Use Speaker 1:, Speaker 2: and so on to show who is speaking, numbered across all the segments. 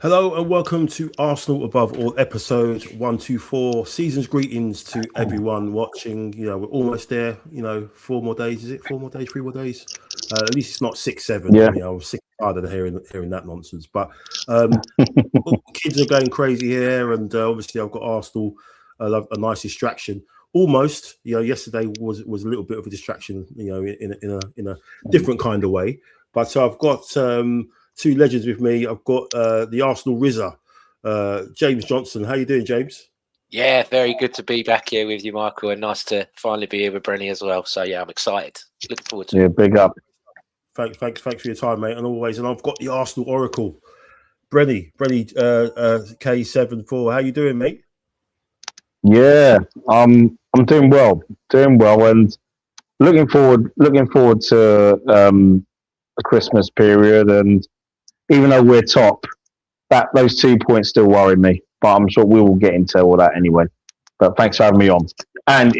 Speaker 1: Hello and welcome to Arsenal Above All, episode 124. Season's greetings to everyone watching. You know, we're almost there. You know, 4 more days. Is it 4 more days? 3 more days? At least it's not 6, 7.
Speaker 2: Yeah.
Speaker 1: You know, I'm sick and tired of hearing that nonsense. But kids are going crazy here, and obviously I've got Arsenal a nice distraction. Almost, you know, yesterday was a little bit of a distraction. You know, in a different kind of way. But so I've got two legends with me. I've got the Arsenal Rizzer, James Johnson. How you doing, James?
Speaker 3: Yeah, very good to be back here with you, Michael, and nice to finally be here with Brenny as well. So yeah, I'm excited. Looking forward to it.
Speaker 2: Yeah, big up.
Speaker 1: Thanks for your time, mate. And always, and I've got the Arsenal Oracle, Brenny K74. How you doing, mate?
Speaker 2: Yeah, I'm doing well, and looking forward to the Christmas period. And even though we're top, those 2 points still worry me. But I'm sure we will get into all that anyway. But thanks for having me on, and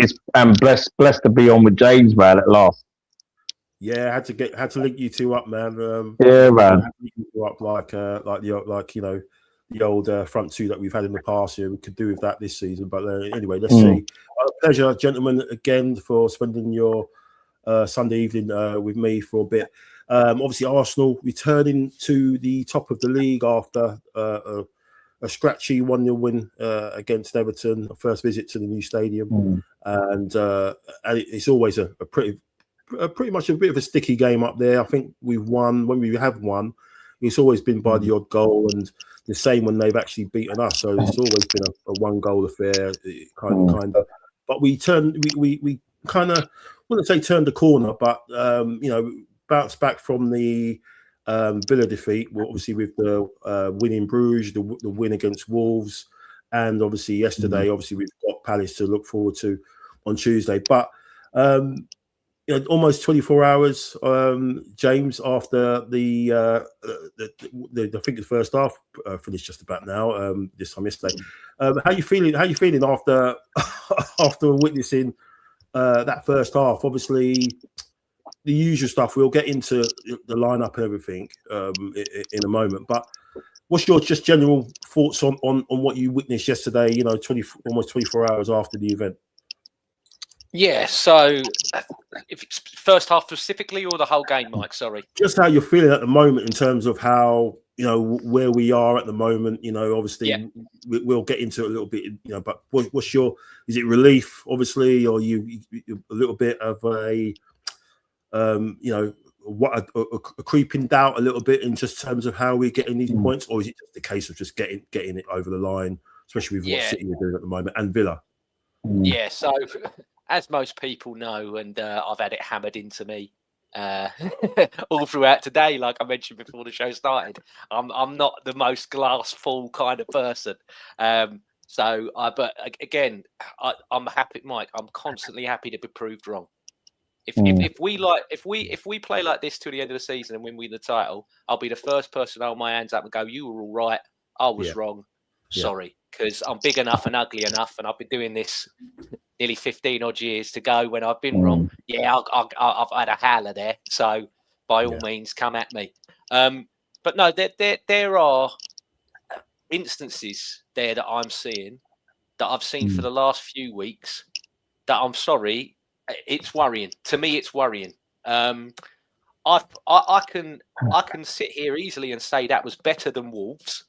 Speaker 2: blessed to be on with James, man, at last.
Speaker 1: Yeah, I had to link you two up, man.
Speaker 2: Yeah, man.
Speaker 1: Link you up like you know, the old front two that we've had in the past year. We could do with that this season. But anyway, let's see. Pleasure, gentlemen, again for spending your Sunday evening with me for a bit. Obviously, Arsenal returning to the top of the league after a scratchy 1-0 win against Everton, a first visit to the new stadium, and it's always a pretty much a bit of a sticky game up there. I think we've won when we have won. It's always been by the odd goal, and the same when they've actually beaten us. So it's always been a 1-goal affair, kind of. But we kind of wouldn't say turned the corner, but you know, bounced back from the Villa defeat. Well, obviously with the win in Bruges, the win against Wolves, and obviously yesterday, obviously we've got Palace to look forward to on Tuesday. But you know, almost 24 hours, James, after the I think the first half finished just about now. This time yesterday, how you feeling? How you feeling after witnessing that first half? Obviously, the usual stuff. We'll get into the lineup and everything in a moment. But what's your just general thoughts on what you witnessed yesterday? You know, almost 24 hours after the event.
Speaker 3: Yeah, so if it's first half specifically or the whole game, Mike? Sorry.
Speaker 1: Just how you're feeling at the moment in terms of how where we are at the moment. Obviously we'll get into it a little bit. But what's your? Is it relief, obviously, or you a little bit of a a creeping doubt a little bit in just terms of how we're getting these points, or is it just a case of just getting it over the line, especially with what City are doing at the moment and Villa?
Speaker 3: Yeah. So, as most people know, and I've had it hammered into me all throughout today, like I mentioned before the show started, I'm not the most glass full kind of person. But again, I'm happy, Mike. I'm constantly happy to be proved wrong. If we play like this till the end of the season and win the title, I'll be the first person to hold my hands up and go, "You were all right. I was wrong. Sorry," because I'm big enough and ugly enough, and I've been doing this nearly 15 odd years to go. When I've been wrong, I've had a howler there. So by all means, come at me. But no, there are instances there that I'm seeing, that I've seen for the last few weeks, that I'm sorry, it's worrying. To me, it's worrying. I can sit here easily and say that was better than Wolves,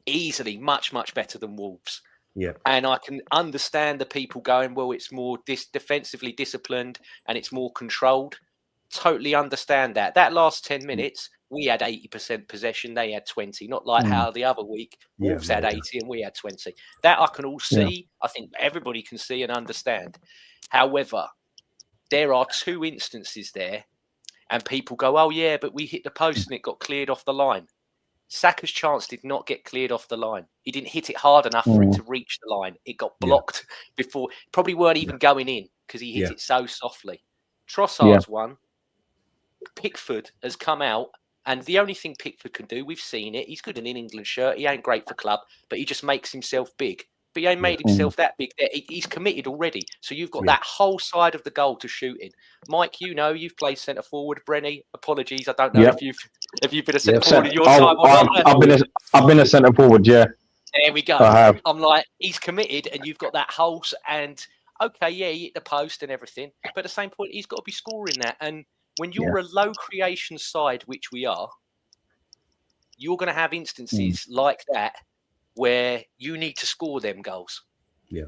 Speaker 3: easily, much better than Wolves.
Speaker 1: Yeah,
Speaker 3: and I can understand the people going, well, it's more defensively disciplined and it's more controlled. Totally understand that. That last 10 minutes, we had 80% possession, they had 20. Not like how the other week Wolves had 80 and we had 20. That I can all see. I think everybody can see and understand. However, there are two instances there, and people go, "Oh yeah, but we hit the post and it got cleared off the line." Saka's chance did not get cleared off the line. He didn't hit it hard enough for it to reach the line. It got blocked before. Probably weren't even going in because he hit it so softly. Trossard's one. Pickford has come out, and the only thing Pickford can do, we've seen it. He's good in an England shirt. He ain't great for club, but he just makes himself big. But he ain't made himself that big. He's committed already. So you've got that whole side of the goal to shoot in. Mike, you've played centre forward. Brenny, apologies, I don't know if you've been a centre forward in your time or not.
Speaker 2: I've been a centre forward. Yeah.
Speaker 3: There we go.
Speaker 2: I have.
Speaker 3: I'm like, he's committed, and you've got that whole and okay, he hit the post and everything, but at the same point, he's got to be scoring that. And when you're a low creation side, which we are, you're going to have instances like that where you need to score them goals.
Speaker 1: Yeah.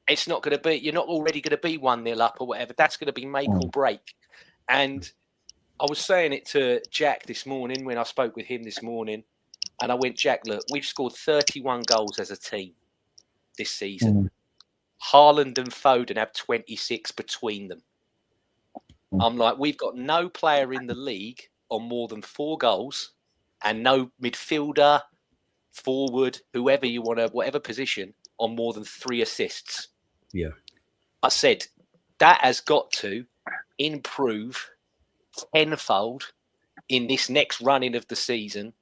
Speaker 3: It's not going to be, you're not already going to be 1-0 up or whatever. That's going to be make or break. And I was saying it to Jack this morning when I spoke with him this morning. And I went, "Jack, look, we've scored 31 goals as a team this season. Haaland and Foden have 26 between them. I'm like, we've got no player in the league on more than 4 goals, and no midfielder, forward, whoever you want to, whatever position, on more than 3 assists."
Speaker 1: Yeah.
Speaker 3: I said, that has got to improve tenfold in this next running of the season,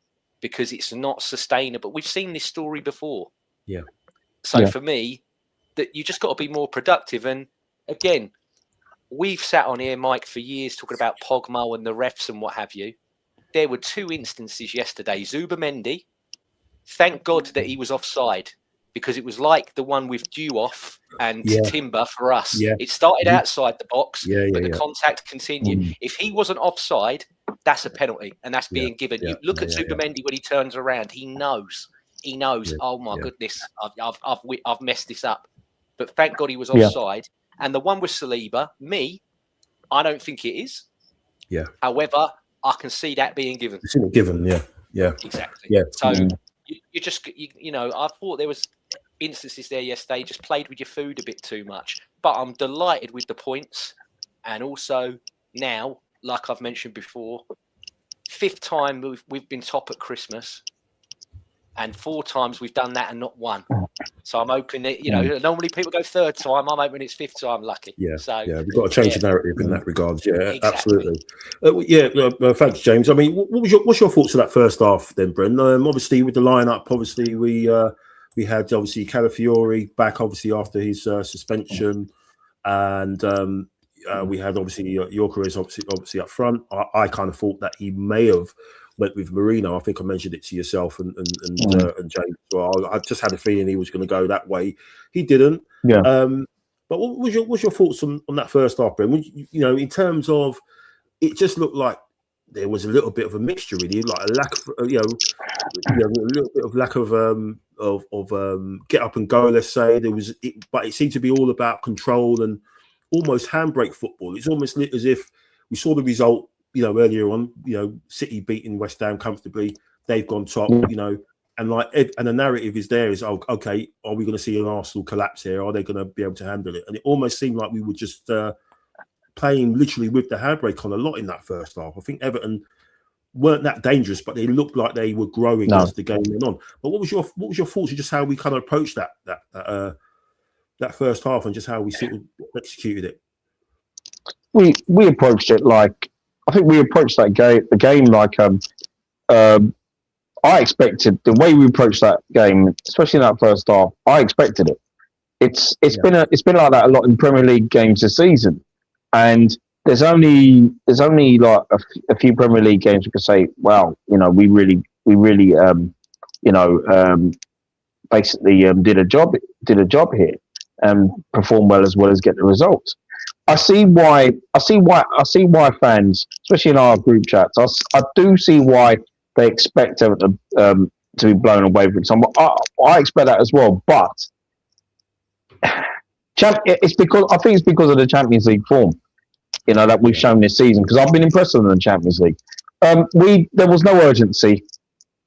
Speaker 3: because it's not sustainable. We've seen this story before.
Speaker 1: Yeah.
Speaker 3: So for me, that you just got to be more productive. And again, we've sat on here, Mike, for years talking about Pogba and the refs and what have you. There were 2 instances yesterday. Zubimendi, thank God that he was offside, because it was like the one with Dewoff and Timber for us. Yeah. It started outside the box, but the contact continued. If he wasn't offside, that's a penalty, and that's being given. You look at Zubimendi when he turns around. He knows. Oh my goodness, I've messed this up. But thank God he was offside. And the one with Saliba, I don't think it is.
Speaker 1: Yeah.
Speaker 3: However, I can see that being given.
Speaker 1: It's given, yeah.
Speaker 3: Exactly.
Speaker 1: Yeah.
Speaker 3: So you just, I thought there was instances there yesterday, just played with your food a bit too much. But I'm delighted with the points. And also now, like I've mentioned before, 5th time we've been top at Christmas. And 4 times we've done that and not won. So I'm hoping that, normally people go 3rd time. I'm hoping it's 5th time lucky.
Speaker 1: Yeah.
Speaker 3: So
Speaker 1: we've got to change the narrative in that regard. Yeah,
Speaker 3: exactly.
Speaker 1: Absolutely. Thanks, James. I mean, what's your thoughts of that first half then, Bren? Obviously, with the lineup, obviously we had obviously Calafiori back obviously after his suspension, and we had obviously Gyökeres obviously up front. I kind of thought that he may have went with Marino. I think I mentioned it to yourself and James. Well, I just had a feeling he was going to go that way. He didn't.
Speaker 2: Yeah.
Speaker 1: But what's your thoughts on that first half, Bren? In terms of, it just looked like there was a little bit of a mixture, really, like a lack of, a little bit of lack of get up and go. Let's say but it seemed to be all about control and almost handbrake football. It's almost as if we saw the result, earlier on. City beating West Ham comfortably. They've gone top, and the narrative is there is, oh, okay, are we going to see an Arsenal collapse here? Are they going to be able to handle it? And it almost seemed like we were just playing literally with the handbrake on a lot in that first half. I think Everton weren't that dangerous, but they looked like they were growing as the game went on. But what was your thoughts on just how we kind of approached that first half and just how we sort of executed it?
Speaker 2: We approached it like, I think we approached the game like I expected the way we approached that game, especially in that first half. I expected it. It's been like that a lot in Premier League games this season, and there's only like a few Premier League games we could say, wow, we really basically did a job here and performed well as get the results. I see why fans, especially in our group chats, I do see why they expect Everton to be blown away, for example. I expect that as well, but it's because of the Champions League form, that we've shown this season. Because I've been impressed with the Champions League. There was no urgency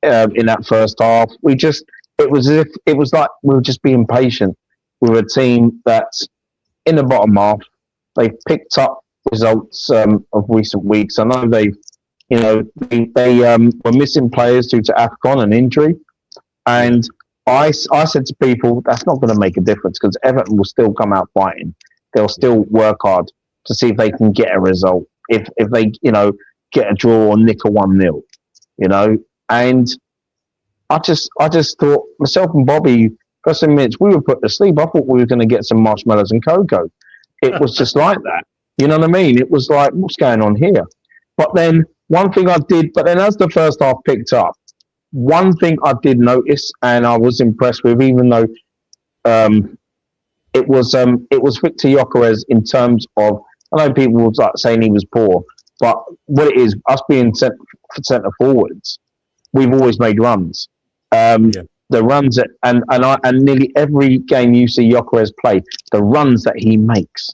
Speaker 2: in that first half. It was like we were just being patient with a team that's in the bottom half. They've picked up results of recent weeks. I know they were missing players due to AFCON and injury, and I said to people, that's not going to make a difference because Everton will still come out fighting. They'll still work hard to see if they can get a result. If they get a draw or nick a 1-0, and I just thought, myself and Bobby, first 10 minutes we were put to sleep. I thought we were going to get some marshmallows and cocoa. It was just like that. You know what I mean? It was like, what's going on here? But then as the first half picked up, one thing I did notice and I was impressed with, even though it was Victor Gyökeres in terms of, I know people was like saying he was poor, but what it is, us being centre forwards, we've always made runs. The runs and nearly every game you see Gyökeres play, the runs that he makes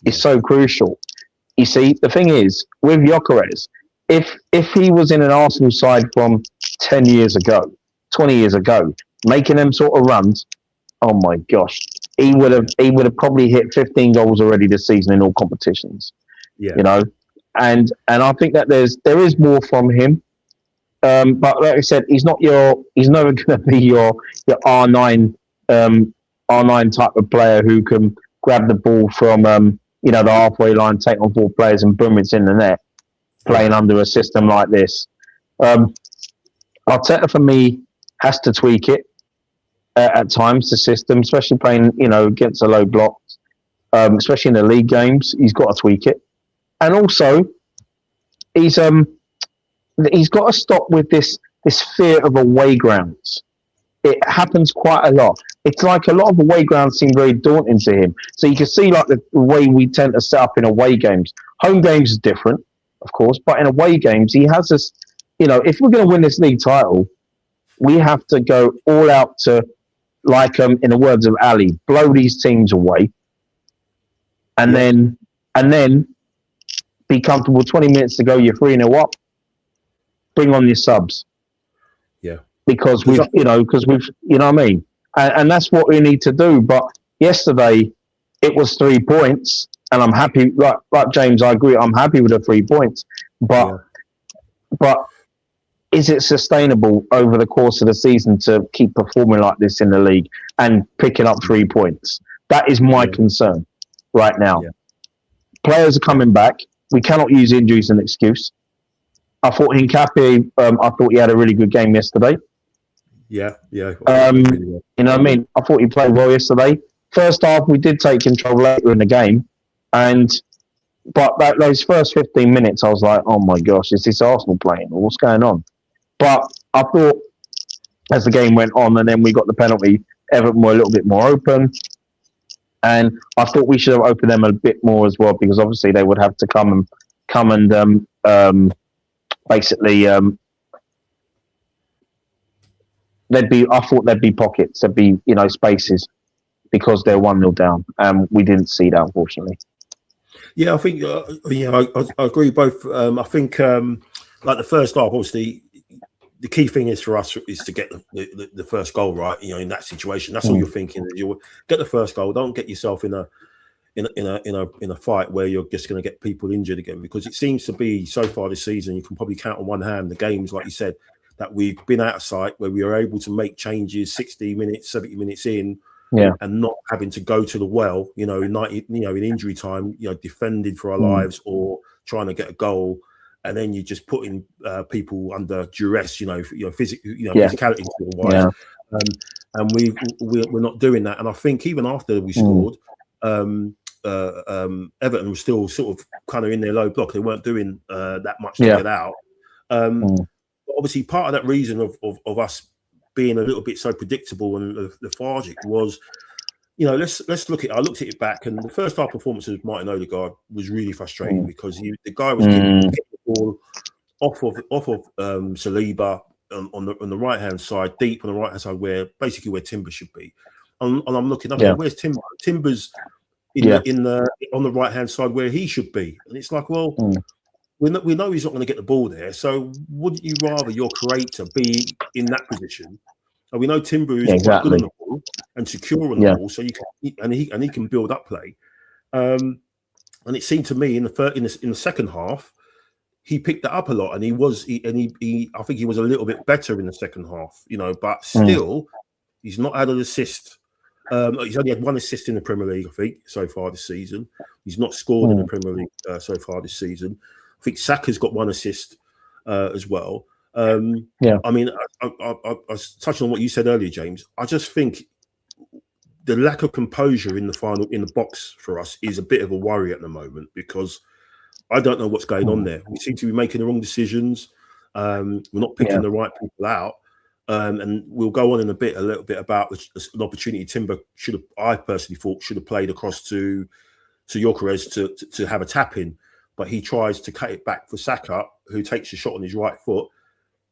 Speaker 2: is so crucial. You see, the thing is with Gyökeres, if he was in an Arsenal side from 10 years ago, 20 years ago, making them sort of runs, oh my gosh, he would have probably hit 15 goals already this season in all competitions. And I think that there is more from him. But like I said, he's never going to be your R9 type of player who can grab the ball from the halfway line, take on 4 players, and boom, it's in the net. Playing under a system like this, Arteta for me has to tweak it at times. The system, especially playing against a low block, especially in the league games, he's got to tweak it. And also, he's got to stop with this fear of away grounds. It happens quite a lot. It's like a lot of away grounds seem very daunting to him. So you can see like the way we tend to set up in away games. Home games is different, of course, but in away games, he has this, if we're going to win this league title, we have to go all out to, like in the words of Ali, blow these teams away and then be comfortable 20 minutes to go, you're 3-0 up. Bring on your subs.
Speaker 1: Yeah.
Speaker 2: Because we've, you know what I mean? And that's what we need to do. But yesterday, it was 3 points, and I'm happy. Like James, I agree. I'm happy with the 3 points. But is it sustainable over the course of the season to keep performing like this in the league and picking up 3 points? That is my concern right now. Yeah. Players are coming back. We cannot use injuries as an excuse. I thought Hincapié, I thought he had a really good game yesterday.
Speaker 1: Yeah.
Speaker 2: You know what I mean? I thought he played well yesterday. First half, we did take control later in the game. But those first 15 minutes, I was like, oh my gosh, is this Arsenal playing? Or what's going on? But I thought as the game went on and then we got the penalty, Everton were a little bit more open. And I thought we should have opened them a bit more as well, because obviously they would have to come and basically, I thought there'd be pockets, there'd be, spaces because they're 1-0 down. We didn't see that, unfortunately.
Speaker 1: Yeah, I think, I agree both. I think, like the first half, obviously, the key thing is for us is to get the first goal right. In that situation, that's all you're thinking. You get the first goal. Don't get yourself in a fight where you're just going to get people injured again. Because it seems to be so far this season, you can probably count on one hand the games, like you said, that we've been out of sight where we are able to make changes 60 minutes, 70 minutes in.
Speaker 2: Yeah.
Speaker 1: And not having to go to the well, in injury time, defending for our lives or trying to get a goal, and then you're just putting people under duress, physicality wise. And we're not doing that. And I think even after we scored, Everton was still sort of kind of in their low block. They weren't doing that much to get out. But obviously, part of that reason of us being a little bit so predictable and lethargic was, let's look at. I looked at it back, and the first half performance of Martin Odegaard was really frustrating because the guy was getting the ball off of Saliba on the right hand side, deep on the right hand side, where Timber should be. And I'm looking up, where's Timber? Timber's on the right hand side where he should be, and it's like, well. We know he's not going to get the ball there, so wouldn't you rather your creator be in that position? And we know Timber is quite good on the ball and secure on the ball, so he can build up play. And it seemed to me in the second half, he picked that up a lot, and I think he was a little bit better in the second half, but still, he's not had an assist. He's only had one assist in the Premier League, I think, so far this season. He's not scored in the Premier League so far this season. I think Saka's got one assist as well. I mean, I was touching on what you said earlier, James. I just think the lack of composure in the box for us is a bit of a worry at the moment because I don't know what's going on there. We seem to be making the wrong decisions. We're not picking the right people out. And we'll go on in a little bit about an opportunity Timber I personally thought should have played across to Gyökeres to have a tap in. But he tries to cut it back for Saka, who takes a shot on his right foot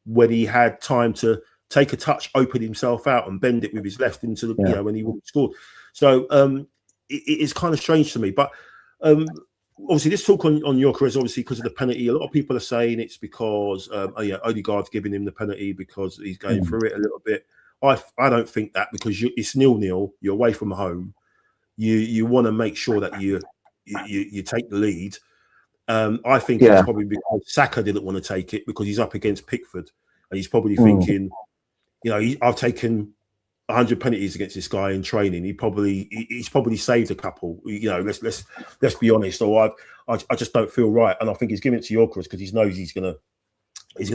Speaker 1: when he had time to take a touch, open himself out, and bend it with his left into the when he would have scored. So it is kind of strange to me. But obviously, this talk on Gyökeres, obviously because of the penalty, a lot of people are saying it's because Odegaard's giving him the penalty because he's going through it a little bit. I don't think that because it's 0-0. You're away from home. You want to make sure that you take the lead. I think it's probably because Saka didn't want to take it because he's up against Pickford and he's probably thinking, I've taken 100 penalties against this guy in training. He's probably saved a couple. Let's be honest. Or I just don't feel right, and I think he's giving it to Gyökeres because he knows he's gonna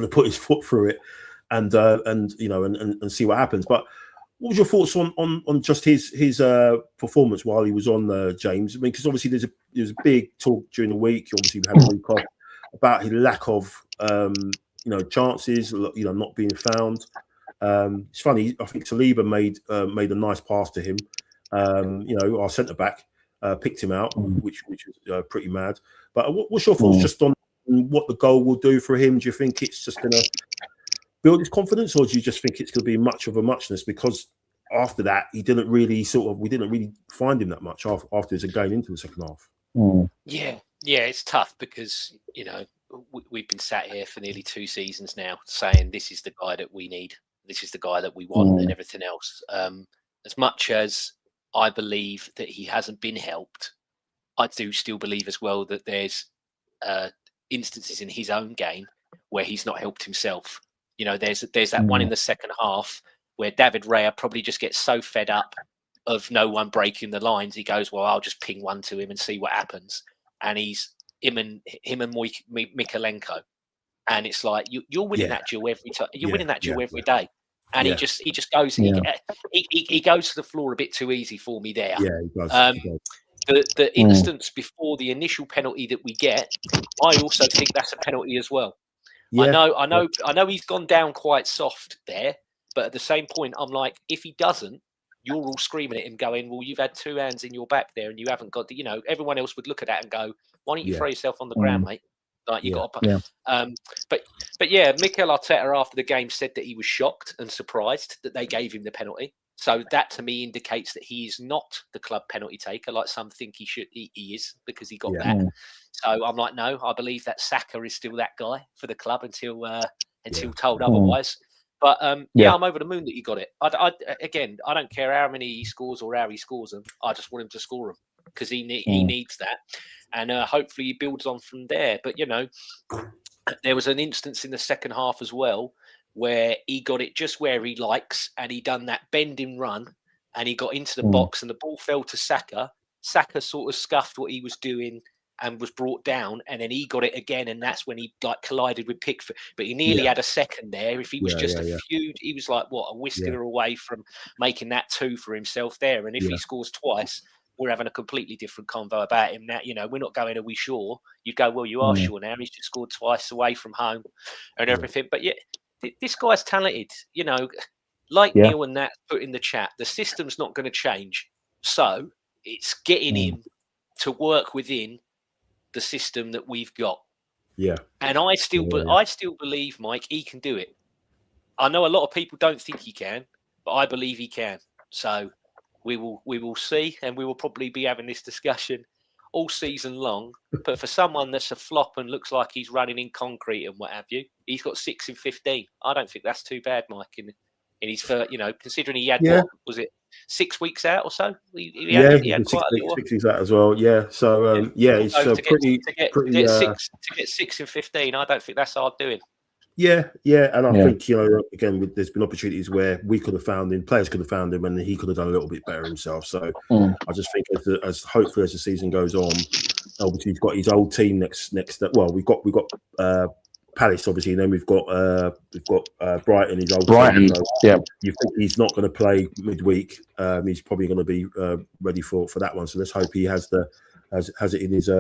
Speaker 1: put his foot through it and see what happens. But what was your thoughts on just his performance while he was on, James? I mean, because obviously there's a big talk during the week. Obviously, we had a week off about his lack of chances, not being found. It's funny. I think Saliba made a nice pass to him. Our centre back picked him out, which was pretty mad. But what's your thoughts just on what the goal will do for him? Do you think it's just going to build his confidence, or do you just think it's going to be much of a muchness? Because after that, we didn't really find him that much after his going into the second half.
Speaker 3: Yeah, it's tough because we've been sat here for nearly 2 seasons now saying this is the guy that we need, this is the guy that we want, and everything else. As much as I believe that he hasn't been helped, I do still believe as well that there's instances in his own game where he's not helped himself. There's that one in the second half where David Raya probably just gets so fed up of no one breaking the lines. He goes, well, I'll just ping one to him and see what happens. And he's him and Mikalenko. And it's like, you're winning that duel every time. You're winning that duel every day. And he just goes, he goes to the floor a bit too easy for me there.
Speaker 1: Yeah, he does.
Speaker 3: The instance before the initial penalty that we get, I also think that's a penalty as well. Yeah, I know he's gone down quite soft there, but at the same point, I'm like, if he doesn't, you're all screaming at him going, well, you've had 2 hands in your back there and you haven't got everyone else would look at that and go, why don't you throw yourself on the ground, mate? Like you got to, but yeah, Mikel Arteta after the game said that he was shocked and surprised that they gave him the penalty. So that to me indicates that he is not the club penalty taker, like some think he should. He is, because he got that. So I'm like, no, I believe that Saka is still that guy for the club until told otherwise. But I'm over the moon that he got it. Again, I don't care how many he scores or how he scores them. I just want him to score them because he needs that, and hopefully he builds on from there. But there was an instance in the second half as well where he got it just where he likes, and he done that bending run, and he got into the box, and the ball fell to Saka. Saka sort of scuffed what he was doing and was brought down, and then he got it again, and that's when he collided with Pickford. But he nearly had a second there. If he was just a few, he was like a whisker away from making that 2 for himself there. And if he scores twice, we're having a completely different convo about him now. We're not going, are we sure? You go, well, you are sure now. He's just scored twice away from home and everything. But this guy's talented. Neil and that put in the chat, the system's not going to change. So it's getting him to work within the system that we've got. Yeah. And I still believe, Mike, he can do it. I know a lot of people don't think he can, but I believe he can. So we will see, and we will probably be having this discussion all season long. But for someone that's a flop and looks like he's running in concrete and what have you, he's got 6 in 15. I don't think that's too bad, Mike. In his first, considering he had what was it, 6 weeks out or so? He had quite a little
Speaker 1: 6 weeks out as well. Yeah. So it's
Speaker 3: to get 6 in 15. I don't think that's hard doing.
Speaker 1: Yeah, and I think again, there's been opportunities where we could have found him, players could have found him, and he could have done a little bit better himself. So I just think as hopefully as the season goes on, obviously he's got his old team next. Well, we've got Palace obviously, and then we've got Brighton. His old
Speaker 2: Brighton.
Speaker 1: Team, you think he's not going to play midweek? He's probably going to be ready for that one. So let's hope he has it in his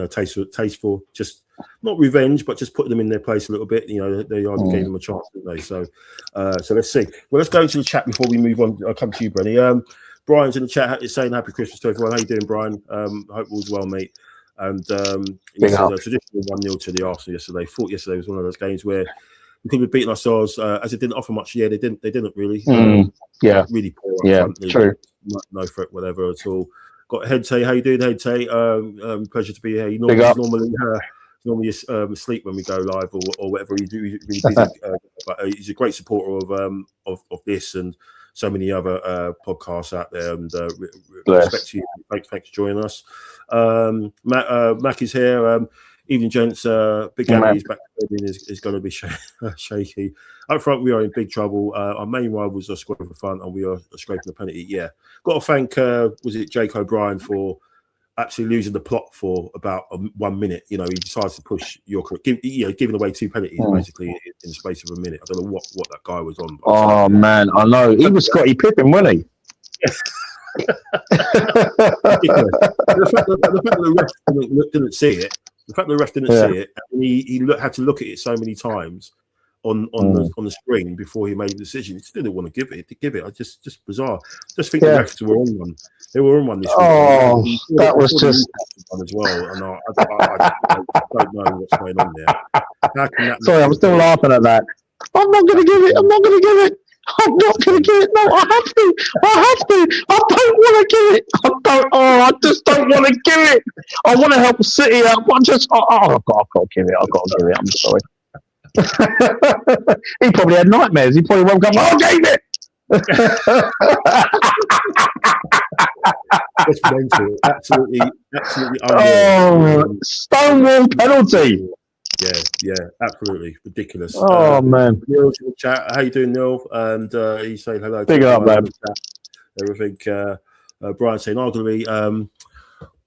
Speaker 1: taste for just not revenge, but just putting them in their place a little bit. They already gave them a chance, didn't they? So let's see. Well, let's go to the chat before we move on. I'll come to you, Brenny. Brian's in the chat is saying Happy Christmas to everyone. How you doing, Brian? Hope all's well, mate. And he said traditionally 1-0 to the Arsenal yesterday. Thought yesterday was one of those games where we could have beaten ourselves, as it didn't offer much. Yeah, they didn't really. Really poor. Front,
Speaker 2: true.
Speaker 1: No threat, whatever at all. Got Headtay. How you doing, Headtay? Pleasure to be here. Normally asleep when we go live or whatever. He's really busy, but he's a great supporter of this and so many other podcasts out there. And respect to you. Thanks for joining us. Mac is here. Evening, gents. Big Gabby's back is going to be shaky. Up front, we are in big trouble. Our main rivals are scoring for fun, and we are scraping the penalty. Yeah, got to thank was it Jake O'Brien for actually losing the plot for about 1 minute. He decides to push giving away 2 penalties basically in the space of a minute. I don't know what that guy was on.
Speaker 2: Oh man, I know he was Scottie Pippen, wasn't he?
Speaker 1: The fact that the ref didn't see it. The fact that the ref didn't see it, and he had to look at it so many times on the screen before he made the decision. He still didn't want to give it. I just bizarre. Just think the refs were on one. They were on one this week.
Speaker 2: Oh, that was just
Speaker 1: one as well. And I don't know what's going on there. How can that?
Speaker 2: Sorry, I'm still laughing at that. I'm not going to give it. I'm not going to give it. I'm not going to give it. No, I have to. I don't want to give it. I just don't want to give it. I want to help City out. But I've got to give it. I've got to give it. I'm sorry. He probably had nightmares. He probably woke up. I gave it.
Speaker 1: That's mental. Absolutely.
Speaker 2: Stonewall penalty.
Speaker 1: Yeah, absolutely ridiculous.
Speaker 2: Oh man,
Speaker 1: Neil's in the chat. How you doing, Neil? And he's saying hello.
Speaker 2: Big up, man.
Speaker 1: Everything. Brian saying arguably,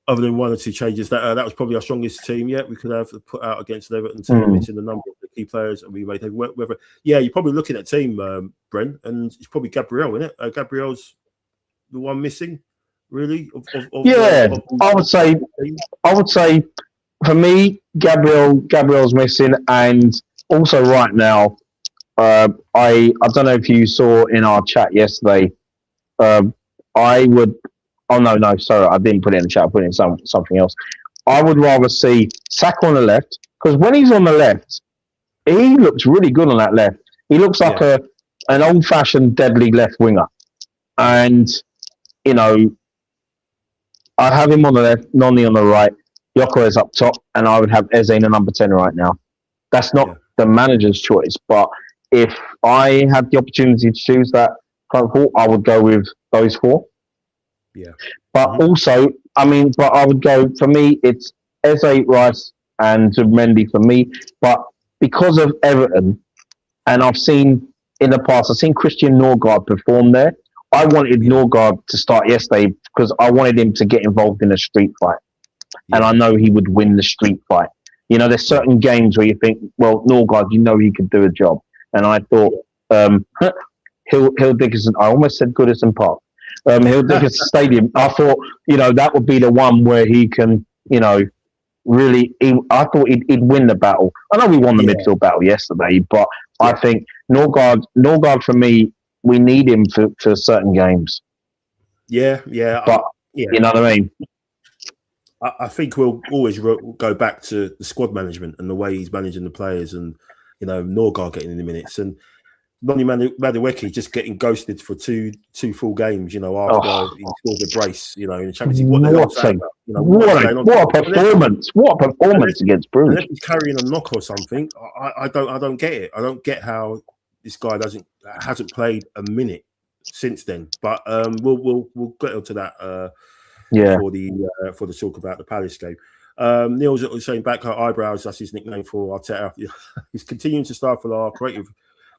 Speaker 1: other than 1 or 2 changes, that was probably our strongest team yet. We could have put out against the Everton team, missing the number of the key players, and we made whether. Yeah, you're probably looking at team, Brent, and it's probably Gabriel, isn't it? Gabriel's the one missing, really.
Speaker 2: I would say, for me, Gabriel's missing, and also right now, I don't know if you saw in our chat yesterday. I would. Oh no! Sorry, I didn't put it in the chat. I put it in something else. I would rather see Saka on the left Because when he's on the left, he looks really good on that left. He looks like an old-fashioned deadly left winger. And, you know, I have him on the left, Noni on the right, Yoko is up top, and I would have Eze in the number 10 right now. That's not the manager's choice, but if I had the opportunity to choose that front four, I would go with those four.
Speaker 1: Yeah.
Speaker 2: But also, I mean, but I would go, for me, it's Eze, Rice, and Mendy for me. But because of Everton, and I've seen in the past, I've seen Christian Norgard perform there. I wanted Norgard to start yesterday because I wanted him to get involved in a street fight. Yeah. And I know he would win the street fight. You know, there's certain games where you think, well, Norgard, you know he could do a job. And I thought, Hill-Dickenson, I almost said Goodison Park. Hill-Dickenson Stadium, I thought, you know, that would be the one where he can, you know, really, I thought he'd win the battle. I know we won the midfield battle yesterday, but I think Norgard for me, we need him for certain games.
Speaker 1: Yeah.
Speaker 2: But, you know what I mean?
Speaker 1: I think we'll always go back to the squad management and the way he's managing the players and, you know, Norgard getting in the minutes and Noni Madueke just getting ghosted for two full games, you know, after he scored the brace, you know, in the Champions League.
Speaker 2: What a performance. What a performance against Bruges.
Speaker 1: Unless he's carrying a knock or something, I don't get it. I don't get how this guy hasn't played a minute since then. But we'll get onto that for the talk about the Palace game. Neil's saying back her eyebrows, that's his nickname for Arteta. He's continuing to stifle our creative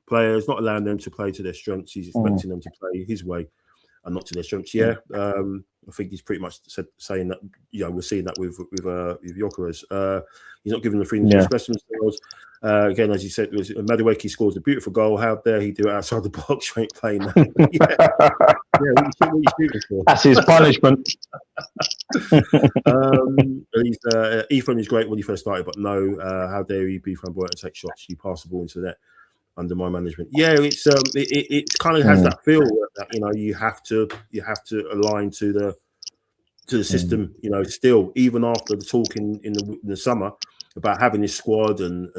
Speaker 1: players, not allowing them to play to their strengths. He's expecting them to play his way and not to their strengths. I think he's pretty much saying that. You know, we're seeing that with Gyökeres. He's not giving the freedom to express themselves. Again, as you said, Madueke scores a beautiful goal. How dare he do it outside the box? You ain't playing that. What are you shooting for?
Speaker 2: That's his punishment.
Speaker 1: Ethan is great when he first started, but no, how dare you be flamboyant and take shots? You pass the ball into the net under my management. It's it kind of has that feel that, you know, you have to align to the system, you know, still, even after the talk in the summer about having this squad and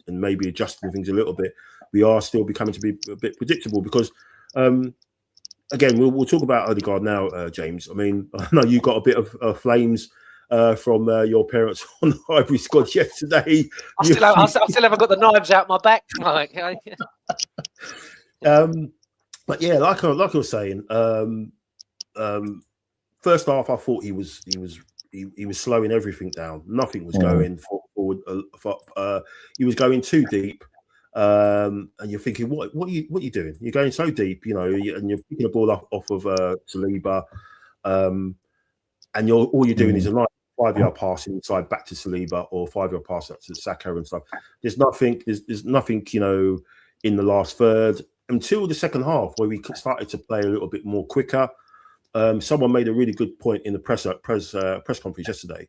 Speaker 1: maybe adjusting things a little bit, we are still becoming to be a bit predictable because again, we'll talk about Odegaard now, James. I mean, I know you got a bit of flames from your parents on the Highbury squad yesterday.
Speaker 3: I still haven't got the knives out my back.
Speaker 1: But yeah, like I was saying, first half I thought he was slowing everything down. Nothing was going forward. He was going too deep, and you're thinking, what are you doing? You're going so deep, you know, and you're picking the ball off of Saliba, and all you're doing is a nice 5-yard pass inside back to Saliba or 5-yard pass up to Saka and stuff. There's nothing, you know, in the last third until the second half where we started to play a little bit more quicker. Someone made a really good point in the press conference yesterday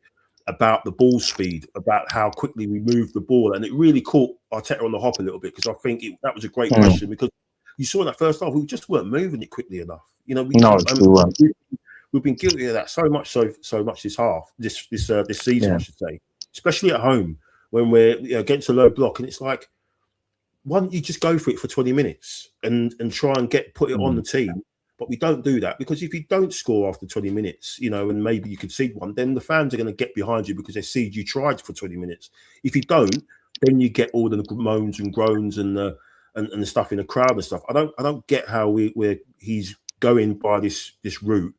Speaker 1: about the ball speed, about how quickly we moved the ball, and it really caught Arteta on the hop a little bit because I think that was a great question because you saw in that first half we just weren't moving it quickly enough. You know, we weren't. We've been guilty of that so much this season, I should say, especially at home when we're against a low block, and it's like, why don't you just go for it for 20 minutes and try and put it on the team? But we don't do that because if you don't score after 20 minutes, you know, and maybe you concede one, then the fans are going to get behind you because they see you tried for 20 minutes. If you don't, then you get all the moans and groans and the stuff in the crowd and stuff. I don't get how he's going by this route.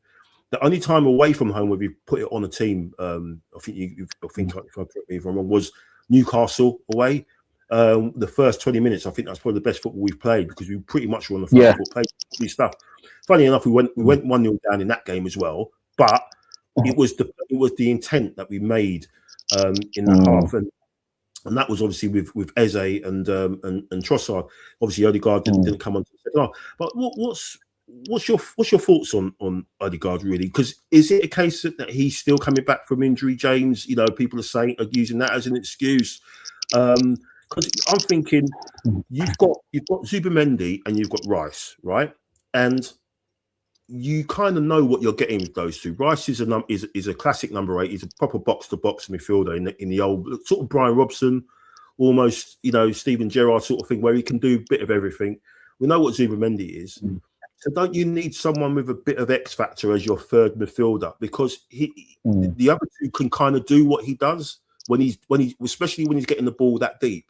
Speaker 1: The only time away from home where we put it on a team, I think if I correct me if I'm wrong, was Newcastle away. The first 20 minutes, I think that's probably the best football we've played because we pretty much were on the front foot, played stuff. Funny enough, we went 1-0 down in that game as well, but it was the intent that we made in that half, and that was obviously with Eze and Trossard. Obviously, Odegaard didn't come on to the second half. But what's your thoughts on Odegaard really? Because is it a case that he's still coming back from injury, James? You know, people are using that as an excuse. Because I'm thinking you've got Zubimendi and you've got Rice, right? And you kind of know what you're getting with those two. Rice is a classic number 8. He's a proper box-to-box midfielder in the old sort of Brian Robson, almost, Steven Gerrard sort of thing, where he can do a bit of everything. We know what Zubimendi is. So don't you need someone with a bit of X factor as your third midfielder? Because the other two can kind of do what he does when he's especially when he's getting the ball that deep.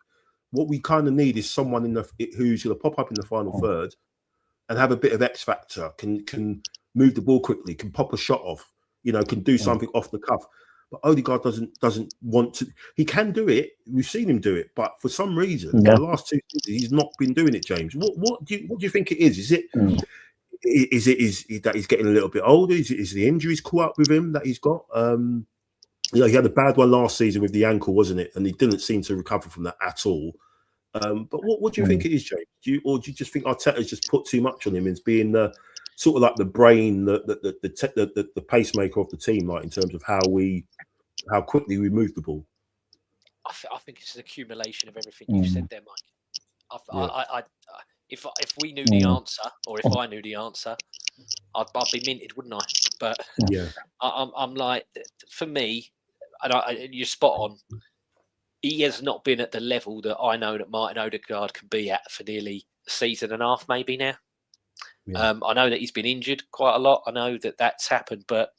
Speaker 1: What we kind of need is someone who's going to pop up in the final third and have a bit of X factor, can move the ball quickly, can pop a shot off, can do something off the cuff. But Odegaard doesn't want to. He can do it. We've seen him do it, but for some reason, the last 2 seasons, he's not been doing it. James, what do you think it is? Is it that he's getting a little bit older? Is the injuries caught up with him that he's got? He had a bad one last season with the ankle, wasn't it? And he didn't seem to recover from that at all. But what do you think it is, James? Do you just think Arteta's just put too much on him as being the sort of like the brain, the pacemaker of the team, like in terms of how quickly we move the ball?
Speaker 3: I think it's an accumulation of everything you said there, Mike. If we knew the answer, or if I knew the answer, I'd be minted, wouldn't I? But I'm like, for me, and you're spot on. He has not been at the level that I know that Martin Odegaard can be at for nearly a season and a half, maybe now. I know that he's been injured quite a lot. I know that that's happened, but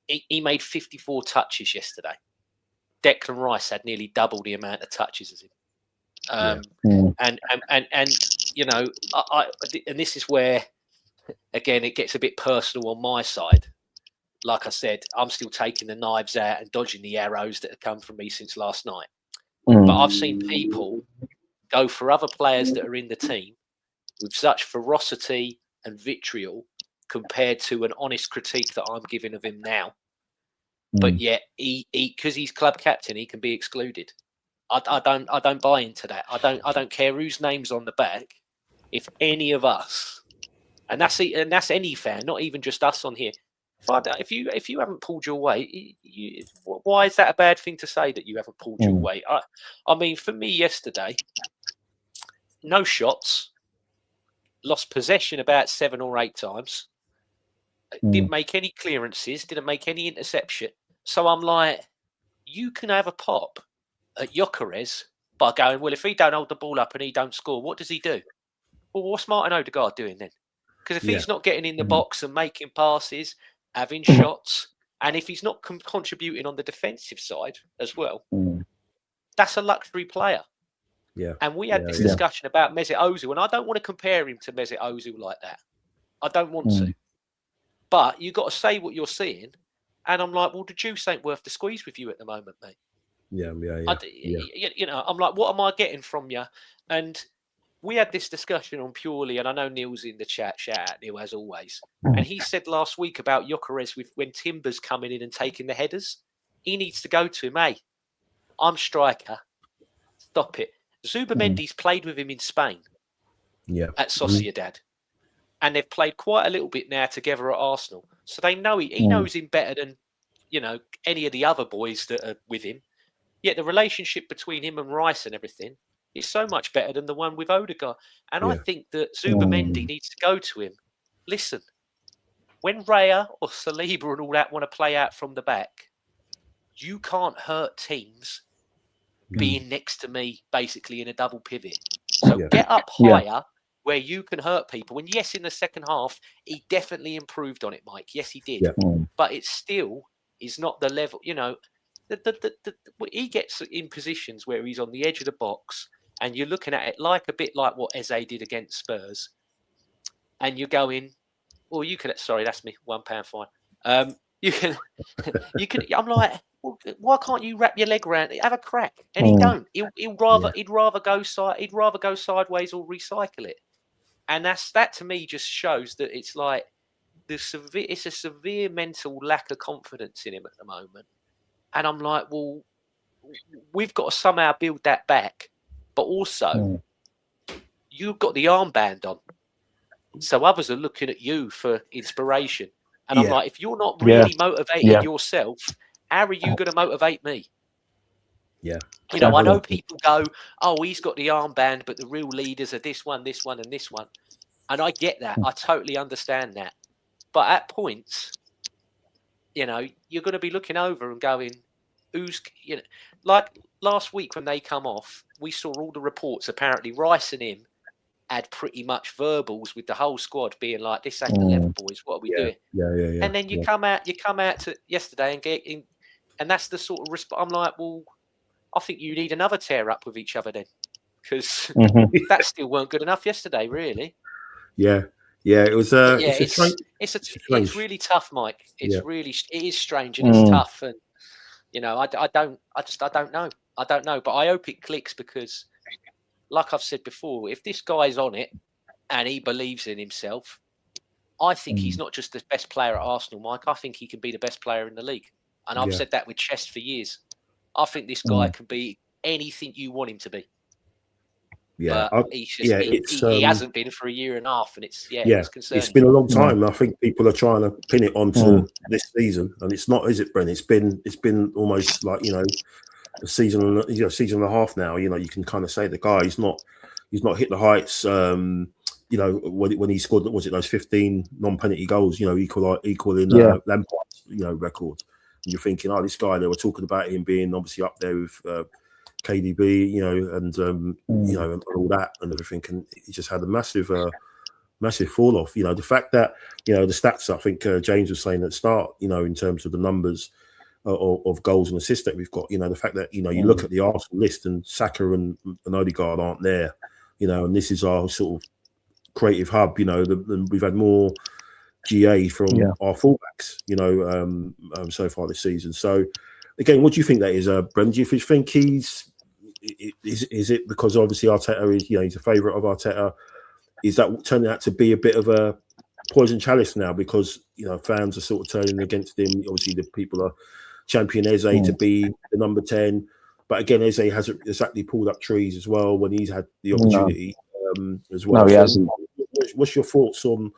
Speaker 3: he made 54 touches yesterday. Declan Rice had nearly double the amount of touches as him. And and this is where, again, it gets a bit personal on my side. Like I said, I'm still taking the knives out and dodging the arrows that have come from me since last night. But I've seen people go for other players that are in the team with such ferocity and vitriol compared to an honest critique that I'm giving of him now. But yet, he because he's club captain, he can be excluded. I don't buy into that. I don't care whose name's on the back. If any of us, and that's any fan, not even just us on here. If you haven't pulled your weight, why is that a bad thing to say that you haven't pulled your weight? I mean, for me yesterday, no shots, lost possession about 7 or 8 times, didn't make any clearances, didn't make any interception. So I'm like, you can have a pop at Gyökeres by going, well, if he don't hold the ball up and he don't score, what does he do? Well, what's Martin Odegaard doing then? Because if he's not getting in the box and making passes, having shots, and if he's not contributing on the defensive side as well, that's a luxury player. Yeah. And we had this discussion about Mesut Ozil, and I don't want to compare him to Mesut Ozil like that. I don't want to. But you got to say what you're seeing, and I'm like, well, the juice ain't worth the squeeze with you at the moment, mate. I'm like, what am I getting from you? And we had this discussion on Purely, and I know Neil's in the chat. Shout out, Neil, as always. And he said last week about Gyökeres when Timber's coming in and taking the headers, he needs to go to him. Hey, I'm striker. Stop it. Zubimendi's played with him in Spain at Sociedad. And they've played quite a little bit now together at Arsenal. So they know he knows him better than, any of the other boys that are with him. Yet the relationship between him and Rice and everything is so much better than the one with Odegaard. And I think that Zubimendi needs to go to him. Listen, when Raya or Saliba and all that want to play out from the back, you can't hurt teams being next to me, basically in a double pivot. So get up higher where you can hurt people. And yes, in the second half, he definitely improved on it, Mike. Yes, he did. But it still is not the level, he gets in positions where he's on the edge of the box and you're looking at it a bit like what Eze did against Spurs. And you're going, well, you can, sorry, that's me, £1 fine. You can, I'm like, well, why can't you wrap your leg around it? Have a crack. And he don't. He'd rather go sideways or recycle it. And that to me just shows that it's like it's a severe mental lack of confidence in him at the moment. And I'm like, well, we've got to somehow build that back. But also, you've got the armband on. So others are looking at you for inspiration. And I'm like, if you're not really motivated yourself, how are you going to motivate me? I know people go, oh, he's got the armband, but the real leaders are this one, and this one. And I get that. I totally understand that. But at points, you know, you're going to be looking over and going, who's, you know, like last week when they come off, we saw all the reports. Apparently, Rice and him had pretty much verbals with the whole squad being like, "This ain't the level, boys. What are we doing?"
Speaker 1: Yeah.
Speaker 3: And then you come out to yesterday and get in, and that's the sort of response. I'm like, well, I think you need another tear up with each other then, because that still weren't good enough yesterday, really.
Speaker 1: Yeah. It was.
Speaker 3: It's really tough, Mike. It is strange and it's tough, and you know, I don't know. I don't know, but I hope it clicks because, like I've said before, if this guy's on it and he believes in himself, I think he's not just the best player at Arsenal, Mike. I think he can be the best player in the league, and I've said that with Chest for years. I think this guy can be anything you want him to be.
Speaker 1: Yeah,
Speaker 3: but he hasn't been for a year and a half, and it's concerning.
Speaker 1: It's been a long time. I think people are trying to pin it onto this season, and it's not, is it, Bren? It's been almost like, you know, a season and a half now. You know, you can kind of say the guy he's not hit the heights. You know, when he scored, was it those 15 non-penalty goals? You know, equaling Lampard's record. And you're thinking, this guy. They were talking about him being obviously up there with KDB, you know, and and all that and everything, and he just had a massive fall off. You know, the fact that, you know, the stats, I think James was saying at the start, you know, in terms of the numbers of goals and assists that we've got, you know, the fact that, you know, you look at the Arsenal list and Saka and Odegaard aren't there, you know, and this is our sort of creative hub, you know, we've had more GA from our fullbacks, you know, so far this season. So again, what do you think that is, Brendan? Do you think is it because obviously Arteta is, you know, he's a favourite of Arteta? Is that turning out to be a bit of a poison chalice now because, you know, fans are sort of turning against him? Obviously, the people are championing Eze to be the number 10, but again, Eze hasn't exactly pulled up trees as well when he's had the opportunity as well.
Speaker 2: No, he hasn't.
Speaker 1: What's your thoughts on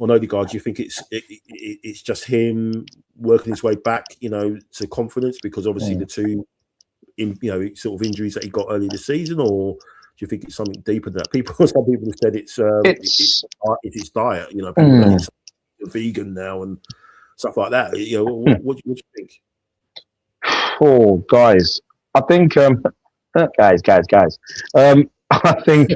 Speaker 1: Odegaard? Do you think it's just him working his way back, you know, to confidence because obviously the two, sort of injuries that he got early this season, or do you think it's something deeper than that? Some people have said it's his diet. You know, people are vegan now and stuff like that. You know, what do you think?
Speaker 2: Oh, guys, I think guys. I think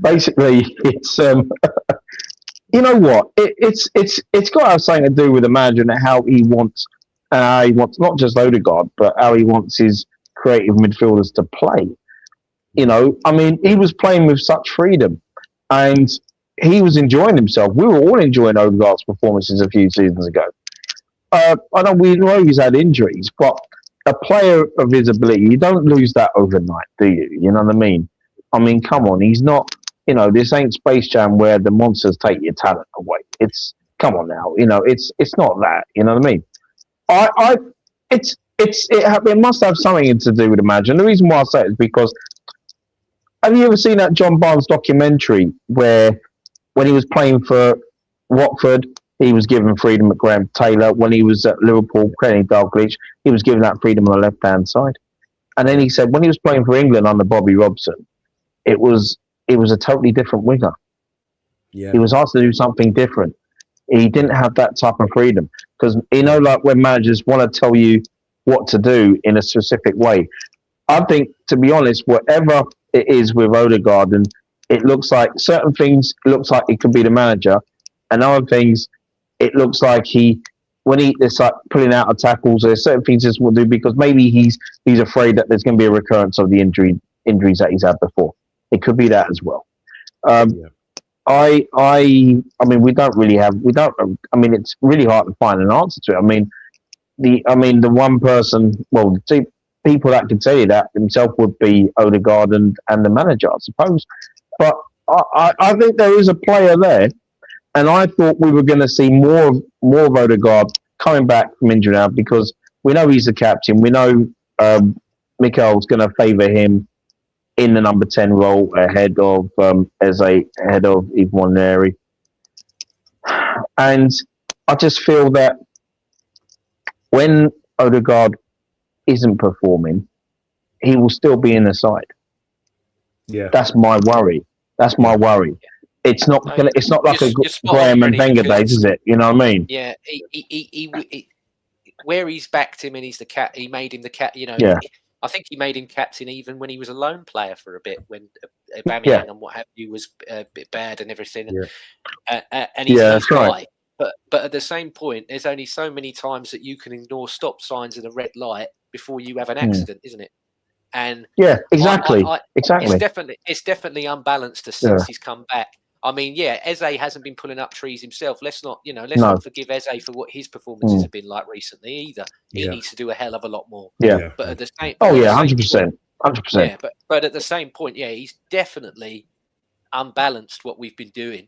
Speaker 2: basically it's you know what? It's got to have something to do with the manager and how he wants not just Odegaard, but how he wants his creative midfielders to play. You know, I mean, he was playing with such freedom, and he was enjoying himself. We were all enjoying Odegaard's performances a few seasons ago. I know we know he's had injuries, but a player of his ability, you don't lose that overnight, do you? You know what I mean? I mean, come on, he's not. You know, this ain't Space Jam where the monsters take your talent away. It's, come on now, you know, it's not that. You know what I mean? It must have something to do with the manager. And the reason why I say it is because, have you ever seen that John Barnes documentary where when he was playing for Watford, he was given freedom at Graham Taylor? When he was at Liverpool, Kenny Dalglish, he was given that freedom on the left-hand side. And then he said when he was playing for England under Bobby Robson, it was a totally different winger. Yeah. He was asked to do something different. He didn't have that type of freedom because, you know, like when managers want to tell you what to do in a specific way. I think, to be honest, whatever it is with Odegaard, and it looks like certain things, it looks like it could be the manager, and other things, it looks like it's like pulling out of tackles. There's certain things he will do because maybe he's afraid that there's going to be a recurrence of the injuries that he's had before. It could be that as well. I mean, it's really hard to find an answer to it. The one person, the people that could tell you that himself would be Odegaard and the manager, I suppose. But I think there is a player there, and I thought we were going to see more of Odegaard coming back from injury now because we know he's the captain. We know Mikel's going to favour him in the number 10 role ahead of Yvan Neri. And I just feel that when Odegaard isn't performing, he will still be in the side. Yeah. That's my worry. it's not
Speaker 3: No,
Speaker 2: gonna. It's not like
Speaker 3: you're spot on,
Speaker 2: Graham and
Speaker 3: Brenny,
Speaker 2: Wenger
Speaker 3: because
Speaker 2: days, is it? You know what I mean?
Speaker 3: yeah, he where he's backed him and he's the cat. He made him the cat. You know,
Speaker 2: Yeah.
Speaker 3: I think he made him captain even when he was a lone player for a bit when
Speaker 2: Yeah.
Speaker 3: Aubameyang and what have you was a bit bad and everything. And he's
Speaker 2: Yeah,
Speaker 3: his
Speaker 2: that's
Speaker 3: guy.
Speaker 2: right.
Speaker 3: But at the same point, there's only so many times that you can ignore stop signs and a red light before you have an accident, isn't it? And
Speaker 2: Yeah, exactly.
Speaker 3: It's
Speaker 2: Exactly.
Speaker 3: definitely unbalanced since he's come back. I mean, yeah, Eze hasn't been pulling up trees himself. Let's not forgive Eze for what his performances have been like recently either. He needs to do a hell of a lot more.
Speaker 2: Yeah.
Speaker 3: But at the same,
Speaker 2: 100%. 100%.
Speaker 3: Yeah, but at the same point, yeah, he's definitely unbalanced what we've been doing.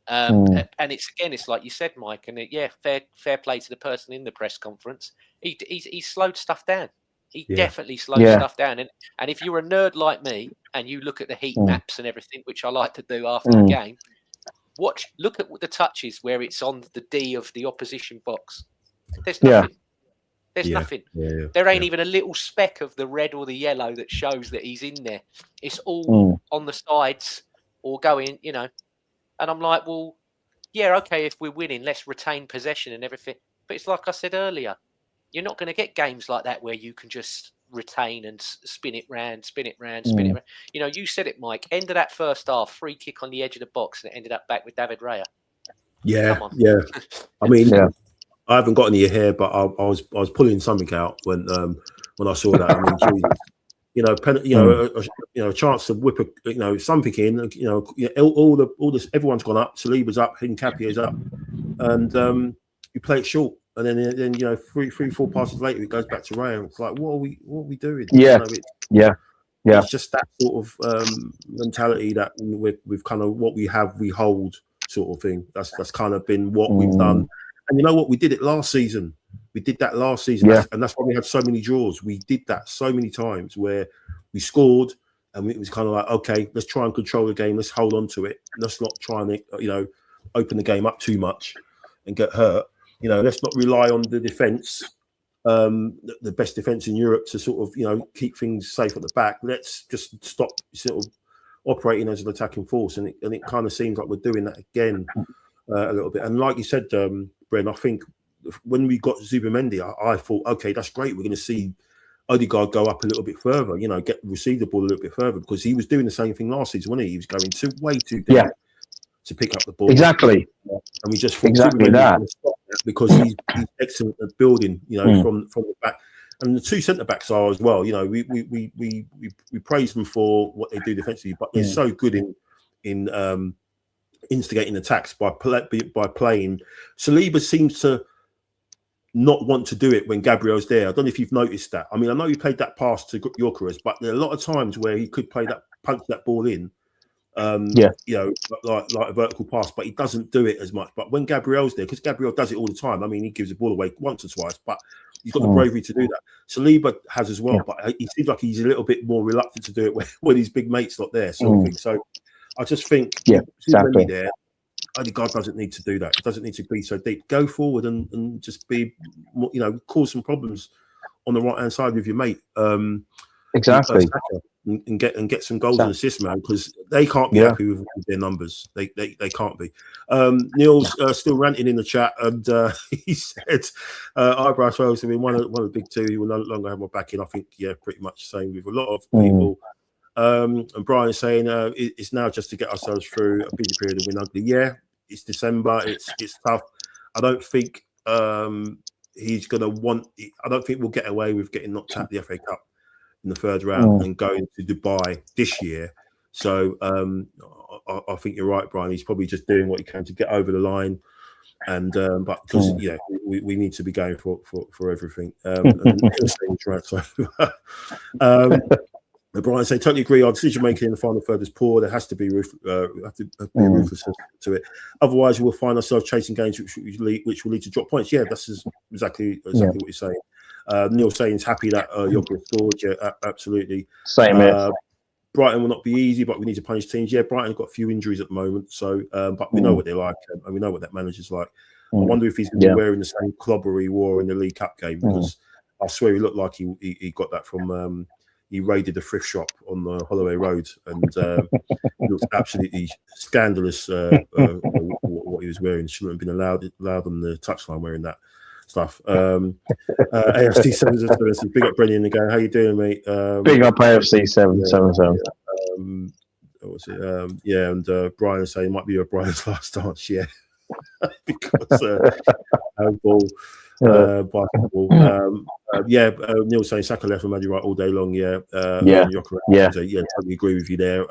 Speaker 3: And it's like you said, Mike, and fair play to the person in the press conference. He slowed stuff down. He definitely slowed stuff down. And if you're a nerd like me and you look at the heat maps and everything, which I like to do after the game, look at the touches where it's on the D of the opposition box. There's nothing. There's nothing. There ain't even a little speck of the red or the yellow that shows that he's in there. It's all on the sides or going, you know. And I'm like, well, yeah, okay, if we're winning, let's retain possession and everything. But it's like I said earlier, you're not going to get games like that where you can just retain and spin it round. You know, you said it, Mike. End of that first half, free kick on the edge of the box, and it ended up back with David Raya.
Speaker 1: Yeah. I mean, I haven't got any hair, but I was pulling something out when I saw that. I mean, Jesus. A chance to whip something in. Everyone's gone up. Saliba's up. Hincapie's up, and you play it short. And then three, 4 passes later, it goes back to Raya. It's like, what are we doing? It's just that sort of mentality that we've kind of what we have, we hold sort of thing. That's kind of been what we've done. And you know what? We did it last season. We did that last season, and that's why we had so many draws. We did that so many times where we scored, and it was kind of like, okay, let's try and control the game. Let's hold on to it. Let's not try and open the game up too much and get hurt. Let's not rely on the defence, the best defence in Europe, to sort of keep things safe at the back. Let's just stop sort of operating as an attacking force, and it kind of seems like we're doing that again a little bit. And like you said, Bren, I think when we got Zubimendi, I thought, okay, that's great. We're going to see Odegaard go up a little bit further, receive the ball a little bit further, because he was doing the same thing last season, wasn't he? He was going way too deep to pick up the ball.
Speaker 2: Exactly.
Speaker 1: And we just thought
Speaker 2: exactly that
Speaker 1: because he's excellent at building, from the back. And the two centre backs are as well. We praise them for what they do defensively, but they're so good in instigating attacks by playing. Saliba seems to not want to do it when Gabriel's there. I don't know if you've noticed that. I mean, I know he played that pass to Gyökeres, but there are a lot of times where he could punch that ball in. Like a vertical pass, but he doesn't do it as much. But when Gabriel's there, because Gabriel does it all the time, I mean, he gives the ball away once or twice, but he's got the bravery to do that. Saliba has as well, but he seems like he's a little bit more reluctant to do it when his big mate's not there, sort of thing. So I just think, exactly. There, Odegaard doesn't need to do that. He doesn't need to be so deep. Go forward and just be, cause some problems on the right hand side with your mate.
Speaker 2: Exactly.
Speaker 1: And get some goals and assists, man, because they can't be happy with their numbers. They can't be. Neil's still ranting in the chat, and he said, "Eyebrow swells to be one of the big two. He will no longer have my backing." I think, pretty much the same with a lot of people. And Brian is saying it's now just to get ourselves through a busy period of win ugly. Yeah, it's December. It's tough. I don't think he's gonna want. I don't think we'll get away with getting knocked out the FA Cup in the third round and going to Dubai this year. So I think you're right, Brian. He's probably just doing what he can to get over the line, and but because we need to be going for everything. Brian saying, totally agree. Our decision making in the final third is poor. There has to be ruthless to it. Otherwise, we'll find ourselves chasing games which will lead to drop points. Yeah, that's exactly what you're saying. Neil saying he's happy that Gyökeres scored. Yeah, absolutely.
Speaker 2: Same here.
Speaker 1: Brighton will not be easy, but we need to punish teams. Yeah, Brighton have got a few injuries at the moment, so but we know what they're like, and we know what that manager's like. I wonder if he's going to be wearing the same clobber he wore in the League Cup game, because I swear he looked like he got that from he raided the thrift shop on the Holloway Road, and it was absolutely scandalous what he was wearing. Shouldn't have been allowed on the touchline wearing that stuff. AFC 777, big up Brenny in the game. How you doing, mate?
Speaker 2: Big up AFC 777.
Speaker 1: What was it? Yeah, and Brian is saying it might be Brian's last dance, yeah, because handball. Basketball. Neil saying Saka left and Maddie right all day long. Yeah. Totally agree with you there.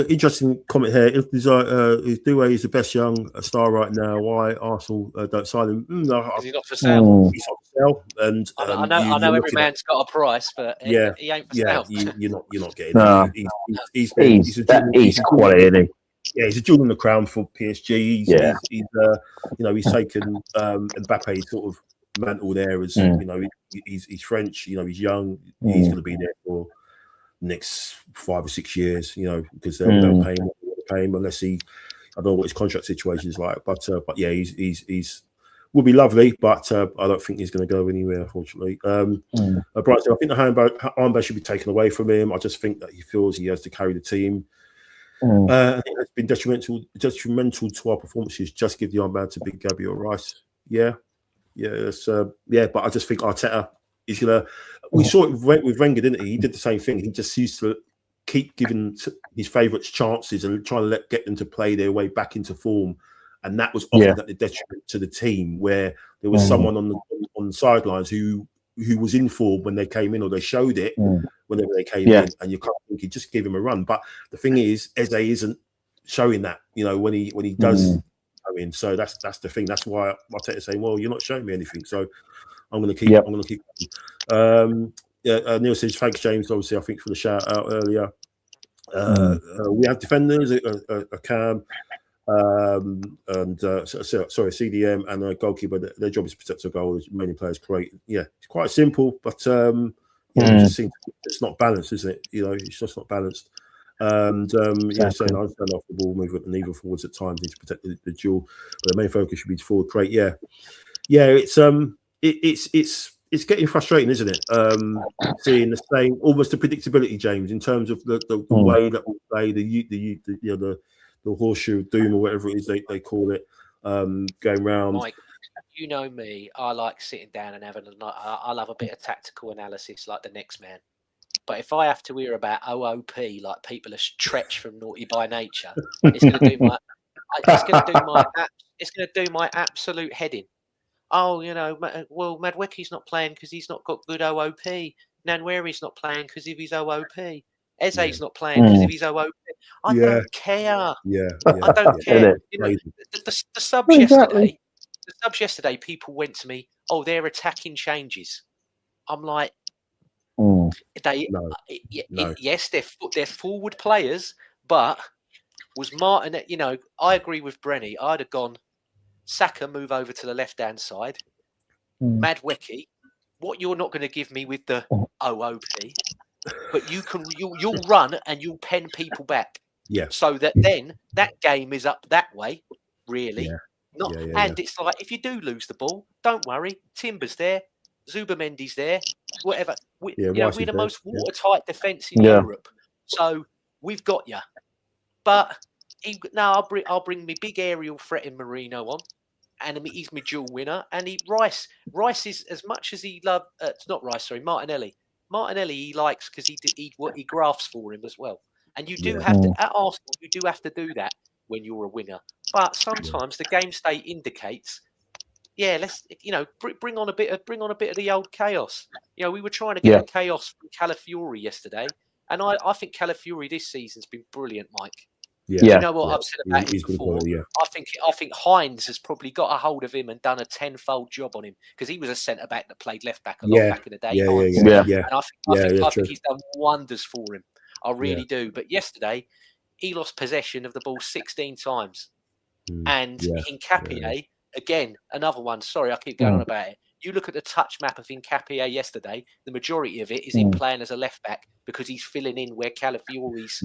Speaker 1: Interesting comment here. If Doué is the best young star right now, why Arsenal don't sign him?
Speaker 3: He's not for sale.
Speaker 1: He's not for sale. And
Speaker 3: I know every man's got a price, but he ain't for sale.
Speaker 1: You're not getting him.
Speaker 2: He's quality, isn't he?
Speaker 1: Yeah, he's a jewel in the crown for PSG. He's taken Mbappe's sort of mantle there as he's French. He's young. He's going to be there for the next 5 or 6 years. Because they'll pay him unless I don't know what his contract situation is like. But yeah, he's will be lovely, but I don't think he's going to go anywhere, unfortunately. Brian said, I think the armband should be taken away from him. I just think that he feels he has to carry the team. I think it's been detrimental to our performances. Just give the armband to Big Gabby or Rice. But I just think Arteta is gonna. We saw it with Wenger, didn't he? He did the same thing. He just used to keep giving his favourites chances and trying to get them to play their way back into form, and that was often at the detriment to the team, where there was someone on the sidelines who was in form when they came in, or they showed it whenever they came in, and you can't think, just give him a run. But the thing is, Eze isn't showing that, when he does come in. So that's the thing. That's why I take to saying, well, you're not showing me anything, so I'm going to keep. I'm going to keep. Neil says, thanks, James. Obviously, I think for the shout out earlier. We have defenders, a Cam. CDM and a goalkeeper. Their job is to protect the goal, as many players create. Yeah, it's quite simple, but it's not balanced, isn't it? It's just not balanced. And saying I stand off the ball movement and even forwards at times need to protect the duel, but the main focus should be to forward create. It's getting frustrating, isn't it? Seeing the same, almost the predictability, James, in terms of the way that we play, the horseshoe of doom or whatever it is they call it, going round.
Speaker 3: Mike, you know me, I like sitting down and having I love a bit of tactical analysis like the next man. But if I have to hear about OOP, like people are stretched from naughty by nature, it's going to do my absolute head in. Oh, Madwecky's not playing because he's not got good OOP. Nanweri's not playing because of his OOP. Eze's not playing because of his OOP. I don't care. I don't care. The subs yesterday. The subs yesterday. People went to me. Oh, they're attacking changes. I'm like, yes, they're forward players, but was Martin? I agree with Brenny. I'd have gone Saka, move over to the left hand side. Madwecky, what you're not going to give me with the OOP. But you'll run and you'll pen people back. Yeah. So that then that game is up that way, really. And it's like, if you do lose the ball, don't worry. Timber's there, Zubamendi's there, whatever. We're the most watertight defence in Europe, so we've got you. But I'll bring me big aerial threat in Marino on, and he's my dual winner. And Rice is, as much as he loved. It's not Rice, sorry, Martinelli. Martinelli he likes because he grafts for him as well. And you do have to, at Arsenal, you do have to do that when you're a winger. But sometimes the game state indicates, let's bring on a bit of the old chaos. We were trying to get the chaos from Calafiori yesterday, and I think Calafiori this season's been brilliant, Mike. You know what I've said about him before. I think Hines has probably got a hold of him and done a tenfold job on him, because he was a centre back that played left back a lot back in the day. And I think he's done wonders for him. I really do. But yesterday, he lost possession of the ball 16 times, and Nkapie again, another one. Sorry, I keep going on about it. You look at the touch map of Nkapie yesterday, the majority of it is him playing as a left back because he's filling in where Calafiori's.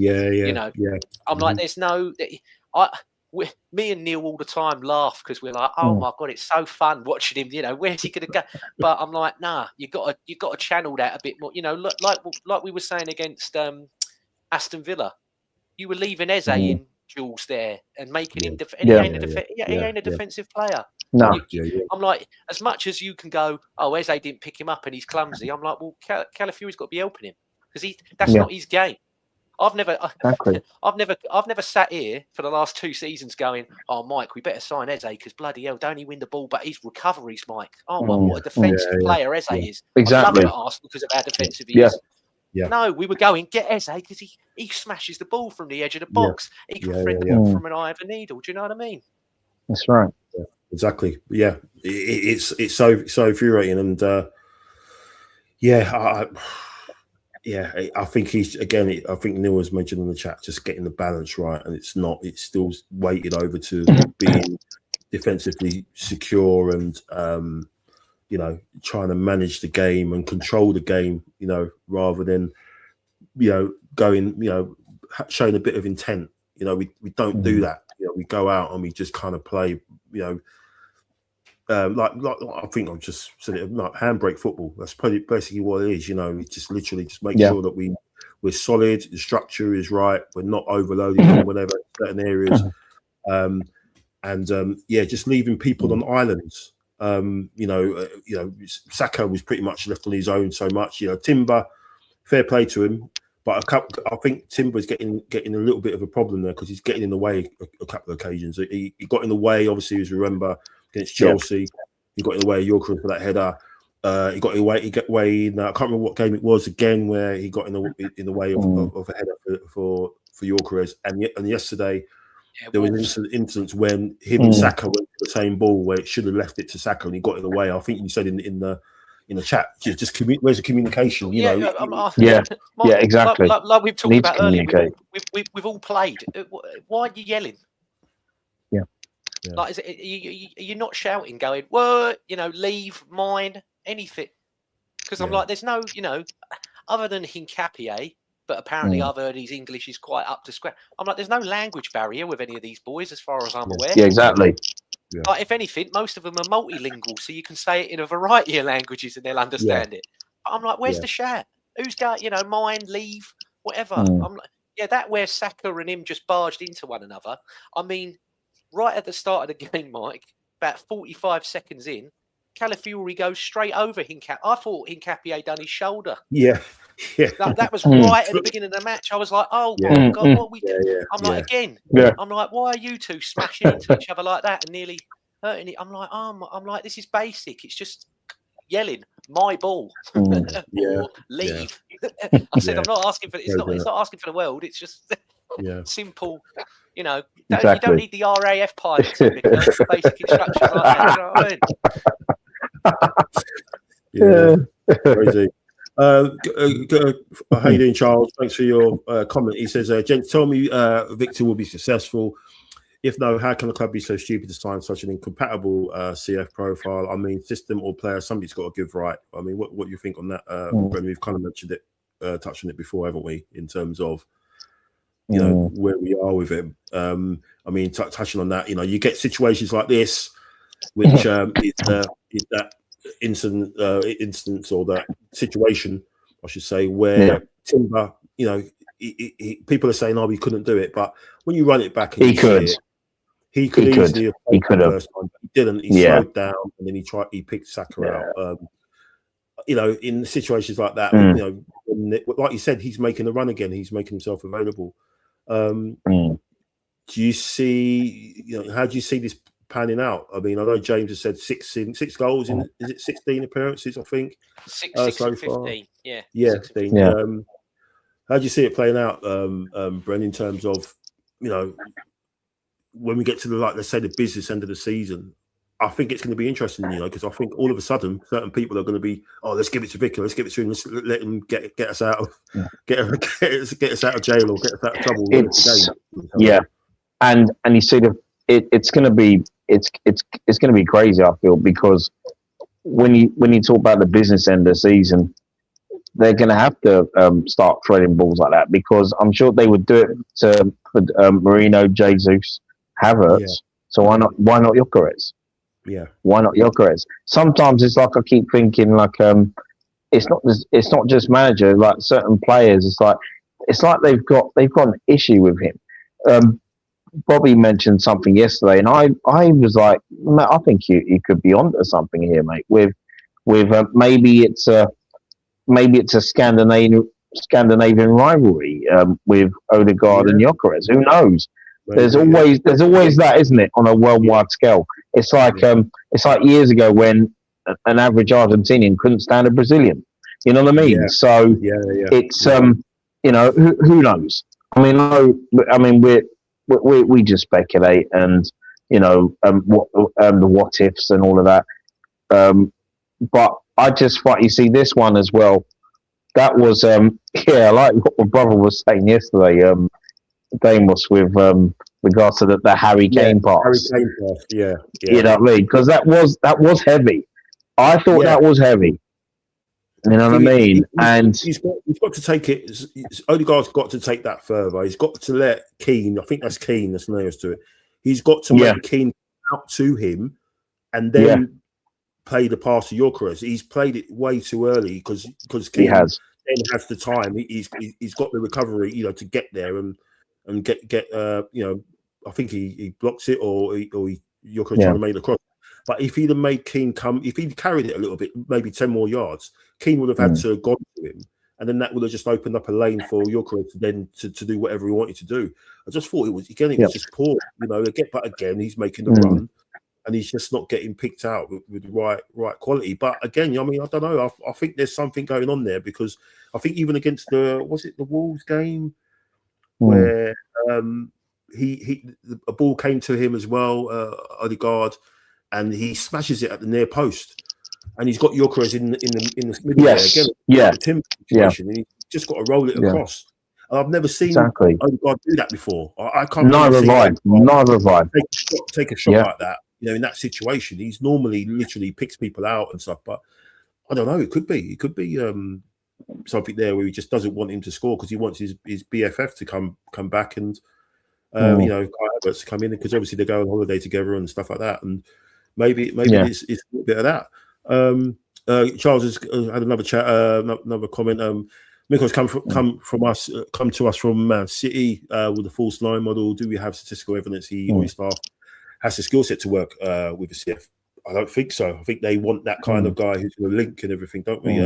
Speaker 3: I'm like, there's no. me and Neil all the time laugh because we're like, oh my God, it's so fun watching him. You know, where's he going to go? But I'm like, nah, you got to channel that a bit more. You know, like we were saying against Aston Villa, you were leaving Eze in duels there and making him. He ain't a defensive player.
Speaker 2: No.
Speaker 3: I'm like, as much as you can go, oh, Eze didn't pick him up and he's clumsy. I'm like, well, Calafiori's got to be helping him because that's not his game. I've never sat here for the last 2 seasons going, oh, Mike, we better sign Eze because bloody hell, don't he win the ball? But his recoveries, Mike. Oh, well, what a defensive player Eze is.
Speaker 2: Exactly.
Speaker 3: I love it at Arsenal because of how defensive he is. Yeah. No, we were going, get Eze because he smashes the ball from the edge of the box. He can thread the ball from an eye of a needle. Do you know what I mean?
Speaker 2: That's right.
Speaker 1: Yeah, exactly. Yeah, it's so infuriating, and I think I think Neil was mentioned in the chat, just getting the balance right, and it's still weighted over to being defensively secure and trying to manage the game and control the game, rather than going, showing a bit of intent. We don't do that. We go out and we just kind of play, like I think I've just said it, like handbrake football. That's probably basically what it is. We just literally just make sure that we're solid, the structure is right, we're not overloading in whatever certain areas, just leaving people on islands. Saka was pretty much left on his own so much. Timber, fair play to him, but I think Timber's getting a little bit of a problem there because he's getting in the way a couple of occasions. He got in the way, obviously, as you remember, against Chelsea. He got in the way of Yorker for that header. He got in the way in, I can't remember what game it was again, where he got in the way of a header for Yorker. And yesterday, there was an instance when him and Saka went to the same ball where it should have left it to Saka and he got in the way. I think you said in the chat, where's the communication?
Speaker 2: Exactly.
Speaker 3: Like we've talked about earlier, we've all played. Why are you yelling?
Speaker 2: Yeah.
Speaker 3: Like, are you not shouting, going, "Whoa," leave, mine, anything? Because I'm like, there's no, other than Hincapie, but apparently I've heard his English is quite up to scratch. I'm like, there's no language barrier with any of these boys, as far as I'm aware.
Speaker 2: Yeah, exactly.
Speaker 1: Yeah.
Speaker 3: Like, if anything, most of them are multilingual, so you can say it in a variety of languages and they'll understand it. But I'm like, where's the shout? Who's got, mine, leave, whatever? I'm like, that where Saka and him just barged into one another. I mean, right at the start of the game, Mike, about 45 seconds in, Calafiori goes straight over Hincapie. I thought Hincapie done his shoulder.
Speaker 1: Yeah.
Speaker 3: That was right at the beginning of the match. I was like, oh, my God, what are we doing? I'm like, again.
Speaker 2: Yeah.
Speaker 3: I'm like, why are you two smashing into each other like that and nearly hurting it? I'm like, this is basic. It's just yelling, my ball, or leave. I said, I'm not asking for. It's not asking for the world. It's just simple. You don't need the RAF pilot to pick up basic instructions like that. You know what I mean?
Speaker 1: Crazy. How you doing, Charles? Thanks for your comment. He says, "Gents, tell me Victor will be successful. If no, how can the club be so stupid to sign such an incompatible CF profile? I mean, system or player, somebody's got to give right. I mean, what do you think on that? Brenny, we've kind of mentioned it, touched on it before, haven't we? In terms of where we are with him. I mean, touching on that, you get situations like this, which is that instance or that situation, I should say, where Timber, people are saying, "Oh, we couldn't do it," but when you run it back, and he could easily have played the first time, but he didn't. He slowed down and then he picked Saka out. In situations like that, like you said, he's making a run again. He's making himself available. Do you see? How do you see this panning out? I mean, I know James has said 6 goals in. Is it 16 appearances? I think
Speaker 3: 6
Speaker 1: so
Speaker 3: and 15.
Speaker 1: far.
Speaker 3: Yeah.
Speaker 1: 15. How do you see it playing out, Bren? In terms of when we get to let's say the business end of the season, I think it's going to be interesting, because I think all of a sudden certain people are going to be, oh, let's give it to Vicky, let's give it to him, let's let him get us out of get us out of jail or get us out of trouble.
Speaker 2: And you see it's going to be it's going to be crazy, I feel, because when you talk about the business end of the season, they're going to have to start threading balls like that, because I'm sure they would do it to Marino, Jesus, Havertz.
Speaker 1: Yeah.
Speaker 2: So why not Gyökeres?
Speaker 1: Yeah.
Speaker 2: Why not Gyökeres? Sometimes it's like I keep thinking like it's not just manager, like certain players. It's like they've got an issue with him. Bobby mentioned something yesterday, and I was like, mate, I think you could be onto something here, mate. With maybe it's a Scandinavian rivalry with Odegaard and Gyökeres. Who knows?
Speaker 1: Maybe,
Speaker 2: There's always that, isn't it, on a worldwide scale? It's like years ago when an average Argentinian couldn't stand a Brazilian. You know what I mean?
Speaker 1: Yeah.
Speaker 2: So it's you know, who knows? I mean, we just speculate, and you know, the what ifs and all of that. But I just thought, you see this one as well. That was I like what my brother was saying yesterday. Damos with regards to the Harry Kane pass.
Speaker 1: Harry Kane pass, yeah.
Speaker 2: You know what I mean? Because that was heavy. I thought that was heavy. You know what I mean?
Speaker 1: He's got to take it. Odegaard's got to take that further. He's got to let Keane. I think that's Keane that's nearest to it. He's got to make Keane out to him, and then play the pass to Gyökeres. He's played it way too early because Keane then has the time. He's got the recovery, you know, to get there and get you know. I think he blocks it or Gyökeres trying to make the cross. But if he'd have made Keane come, if he'd carried it a little bit, maybe 10 more yards, Keane would have had to have gone to him. And then that would have just opened up a lane for Gyökeres to do whatever he wanted to do. I just thought it was just poor. You know, but again, he's making the run and he's just not getting picked out with the right quality. But again, I mean, I don't know. I think there's something going on there because I think even against the Wolves game where a ball came to him as well, Odegaard, and he smashes it at the near post, and he's got Gyökeres in the middle there again. Situation, and he's just got to roll it across. And I've never seen Odegaard do that before. I can't. Neither have I. Take a shot like that. You know, in that situation, he's normally literally picks people out and stuff. But I don't know. It could be something there where he just doesn't want him to score because he wants his BFF to come back and you know, Havertz to come in because obviously they go on holiday together and stuff like that. And maybe it's a bit of that. Charles has had another chat, another comment. Mikkel's come to us from Man City with the false line model. Do we have statistical evidence he or his staff has the skill set to work with the CF? I don't think so. I think they want that kind of guy who's going to link and everything, don't we?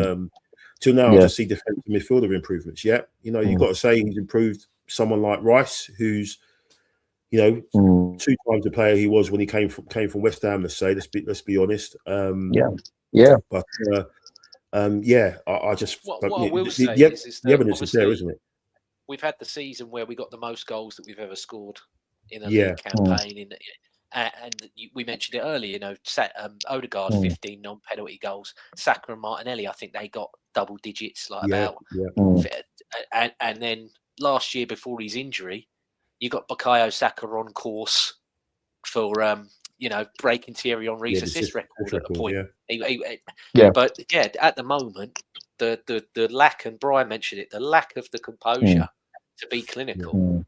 Speaker 1: Till now, I just see defensive midfielder improvements. Yeah, you know, you've got to say he's improved. Someone like Rice, who's, you know, 2 times the player he was when he came from West Ham. Let's say, let's be honest. But I just
Speaker 3: what I will say is
Speaker 1: the evidence is there, isn't it?
Speaker 3: We've had the season where we got the most goals that we've ever scored in a league campaign. And we mentioned it earlier. You know, Odegaard 15 non-penalty goals. Saka and Martinelli, I think they got double digits, and then last year before his injury, you got Bukayo Saka on course for you know, breaking Thierry Henry's assist record at a point. But at the moment, the lack, and Brian mentioned it, the lack of the composure to be clinical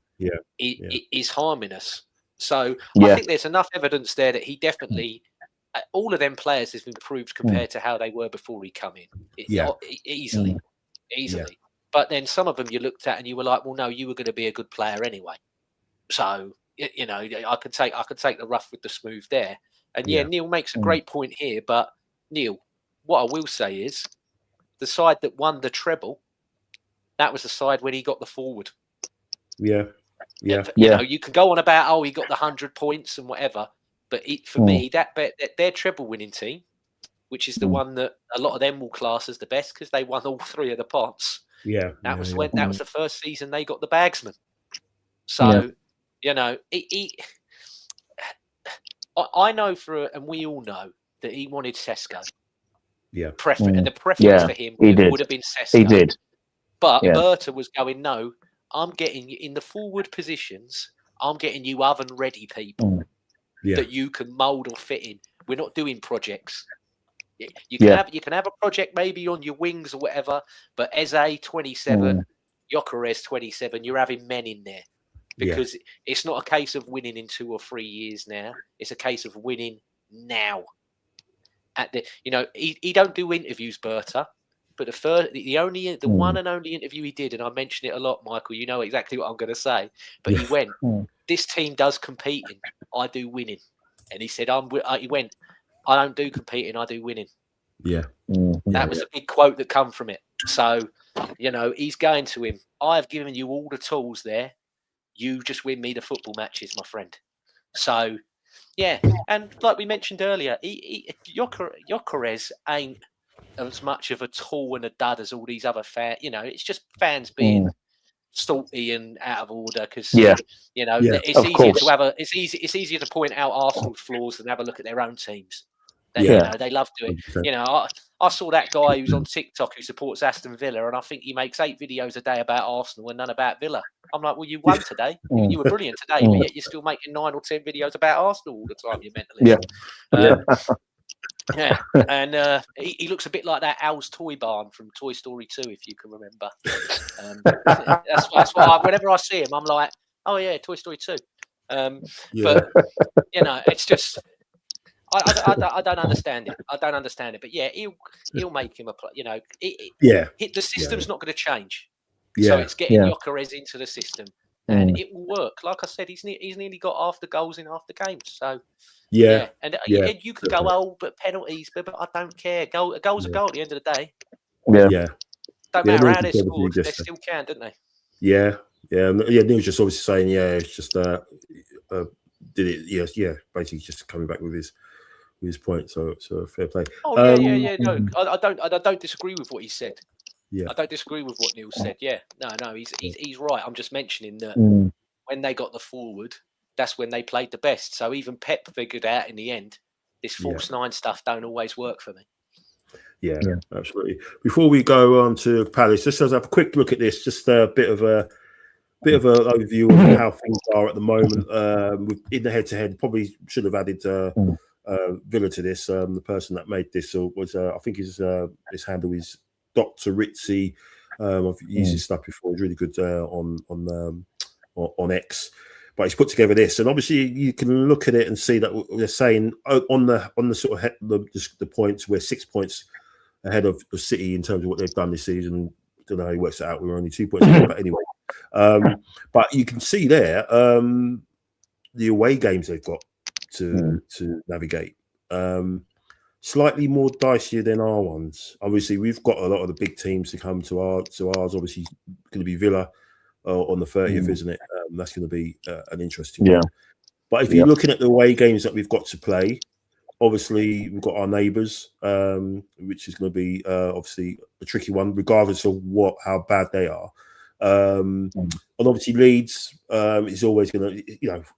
Speaker 3: is harming us. So I think there's enough evidence there that he definitely, all of them players have improved compared to how they were before he come in. Easily. But then some of them you looked at and you were like, well, no, you were going to be a good player anyway. So, you know, I could take the rough with the smooth there. And Neil makes a great point here. But Neil, what I will say is the side that won the treble, that was the side when he got the forward. You know, you can go on about, he got the 100 points and whatever. But for me, that their treble winning team, which is the one that a lot of them will class as the best because they won all 3 of the parts. That was the first season they got the bagsman. So, you know, I know and we all know that he wanted Sesko. And the preference for him would have been Sesko.
Speaker 2: He did.
Speaker 3: But Berta was going, no, I'm getting you in the forward positions. I'm getting you oven-ready people that you can mould or fit in. We're not doing projects. You can have a project maybe on your wings or whatever, but Eze 27, Gyökeres 27, you're having men in there. because it's not a case of winning in 2 or 3 years now. It's a case of winning now. He don't do interviews, Berta, but the one and only interview he did, and I mention it a lot, Michael. You know exactly what I'm going to say, but he went, "This team does competing. I do winning," and he said, he went, "I don't do competing. I do winning."
Speaker 1: Yeah,
Speaker 3: that was a big quote that come from it. So, he's going to him. I've given you all the tools there. You just win me the football matches, my friend. So, yeah. And like we mentioned earlier, Gyökeres ain't as much of a tool and a dud as all these other fans. It's just fans being salty and out of order because it's easier to point out Arsenal's flaws than have a look at their own teams. They love to do it. I saw that guy who's on TikTok who supports Aston Villa, and I think he makes 8 videos a day about Arsenal and none about Villa. I'm like, well, you won today. You were brilliant today, but yet you're still making 9 or 10 videos about Arsenal all the time. You mentalist. And he looks a bit like that Al's toy barn from Toy Story 2, if you can remember. That's why whenever I see him, I'm like, oh yeah, Toy Story 2. But it's just. I don't understand it. But yeah, he'll make him the system's not going to change. So it's getting Gyökeres into the system, and it will work. Like I said, he's nearly got half the goals in half the games. So and you could go, but penalties, but I don't care. A goal's a goal at the end of the day. Don't matter how they scored, they still can, don't they?
Speaker 1: Yeah. Neil's just obviously saying, it's just did it? Basically, just coming back with his point. So fair play.
Speaker 3: No, I don't disagree with what he said. I don't disagree with what Neil said. No, he's right. I'm just mentioning that when they got the forward, that's when they played the best. So even Pep figured out in the end, this false 9 stuff don't always work for me.
Speaker 1: Yeah, absolutely. Before we go on to Palace, just have a quick look at this. Just a bit of an overview of how things are at the moment. In the head-to-head, probably should have added Villa to this. The person that made this was, I think his handle is Dr. Ritzy. I've used his stuff before. He's really good on X. But he's put together this, and obviously you can look at it and see that they're saying on the sort of the points, we're 6 points ahead of City in terms of what they've done this season. I don't know how he works it out. We were only 2 points ahead, but anyway. But you can see there the away games they've got to navigate. Slightly more dicier than our ones. Obviously, we've got a lot of the big teams to come to ours. Obviously, going to be Villa on the 30th, isn't it? That's going to be an interesting one. But if you're looking at the away games that we've got to play, obviously we've got our neighbours, which is going to be obviously a tricky one, regardless of how bad they are. And obviously Leeds is always going to,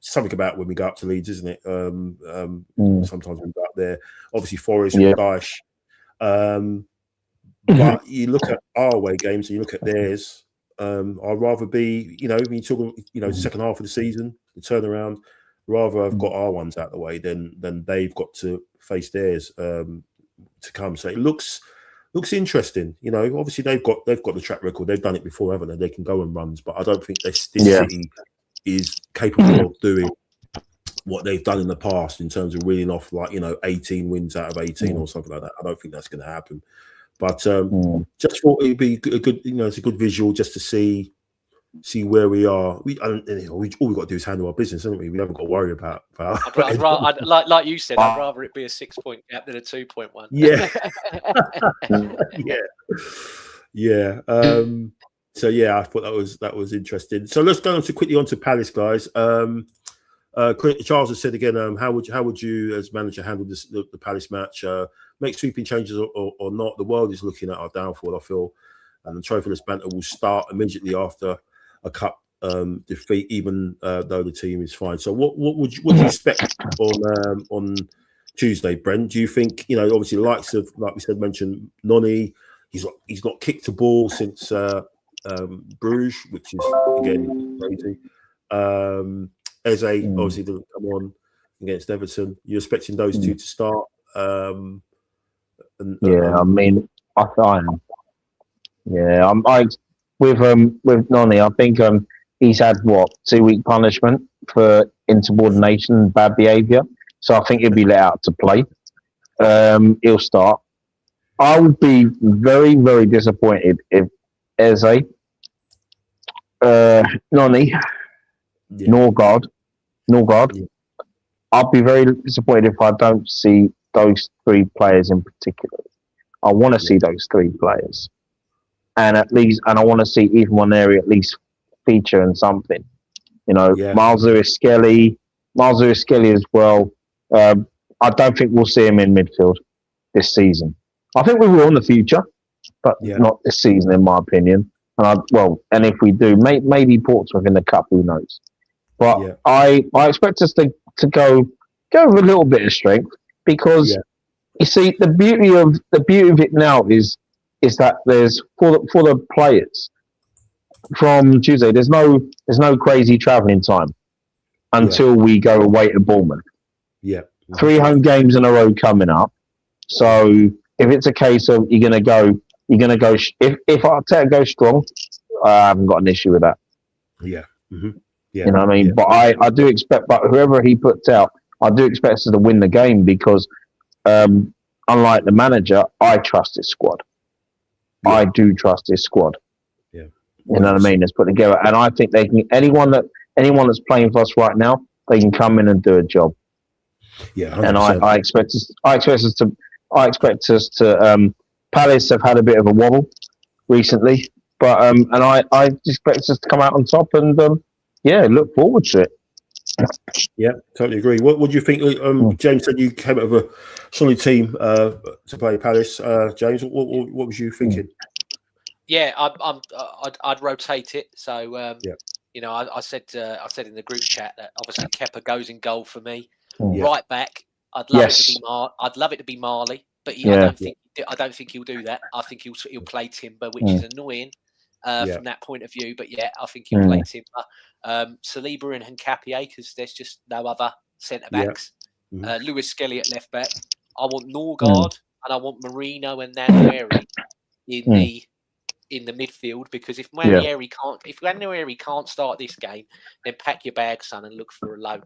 Speaker 1: something about when we go up to Leeds, isn't it? Sometimes we go up there. Obviously Forest with Daesh. But you look at our away games and you look at theirs. I'd rather be, when you talk, second half of the season, the turnaround, rather have got our ones out of the way than they've got to face theirs to come. So it looks interesting. Obviously they've got the track record. They've done it before, haven't they? They can go on runs, but I don't think this City is capable of doing what they've done in the past in terms of reeling off 18 wins out of 18 or something like that. I don't think that's going to happen. But just thought it'd be a good, it's a good visual just to see where we are. All we've got to do is handle our business, haven't we? We haven't got to worry about.
Speaker 3: like you said, I'd rather it be a 6-point gap than a 2-point one.
Speaker 1: Yeah, yeah. So I thought that was interesting. So let's go quickly on to Palace, guys. Charles has said again, how would you as manager handle the Palace match? Make sweeping changes or not? The world is looking at our downfall, I feel, and the trophyless banter will start immediately after a cup defeat, even though the team is fine. So what do you expect on Tuesday, Brent? Do you think obviously the likes of, like we said, mentioned Noni, he's not kicked a ball since Bruges, which is again crazy. Eze obviously didn't come on against Everton. You're expecting those two to start?
Speaker 2: I mean, I am. Yeah, with Noni, I think he's had 2-week punishment for insubordination and bad behaviour. So I think he'll be let out to play. He'll start. I would be very, very disappointed if Eze, Noni, Norgard. I'll be very disappointed if I don't see those three players in particular. I want to see those three players, and I want to see even one area at least feature in something. Miles Lewis-Skelly as well. I don't think we'll see him in midfield this season. I think we will in the future, but not this season, in my opinion. And if we do, maybe Portsmouth in the cup, who knows? But I expect us to go with a little bit of strength, because you see the beauty of it now is that there's for the players from Tuesday. There's no crazy travelling time until we go away to Bournemouth. 3 home games in a row coming up. So if it's a case of you're gonna go. If Arteta goes strong, I haven't got an issue with that. You know what I mean? But I do expect, but whoever he puts out, I do expect us to win the game, because unlike the manager, I trust his squad. I do trust his squad. You know what I mean? It's put together, and I think they can. Anyone that's playing for us right now, they can come in and do a job. 100%. And I expect us to. Palace have had a bit of a wobble recently, but and I expect us to come out on top, and look forward to it.
Speaker 1: Yeah, totally agree. What do you think? James said you came out of a solid team to play Palace. James, what was you thinking?
Speaker 3: Yeah, I'd rotate it. So I said in the group chat that obviously Kepa goes in goal for me. Right back, I'd love it to be Marley, but I don't think he'll do that. I think he'll play Timber, which is annoying from that point of view. But I think he'll play Timber. Saliba and Hincapié, because there's just no other centre backs. Lewis-Skelly at left back. I want Norgard and I want Marino and Nwaneri in the midfield, because if Nwaneri can't start this game, then pack your bag, son, and look for a loan.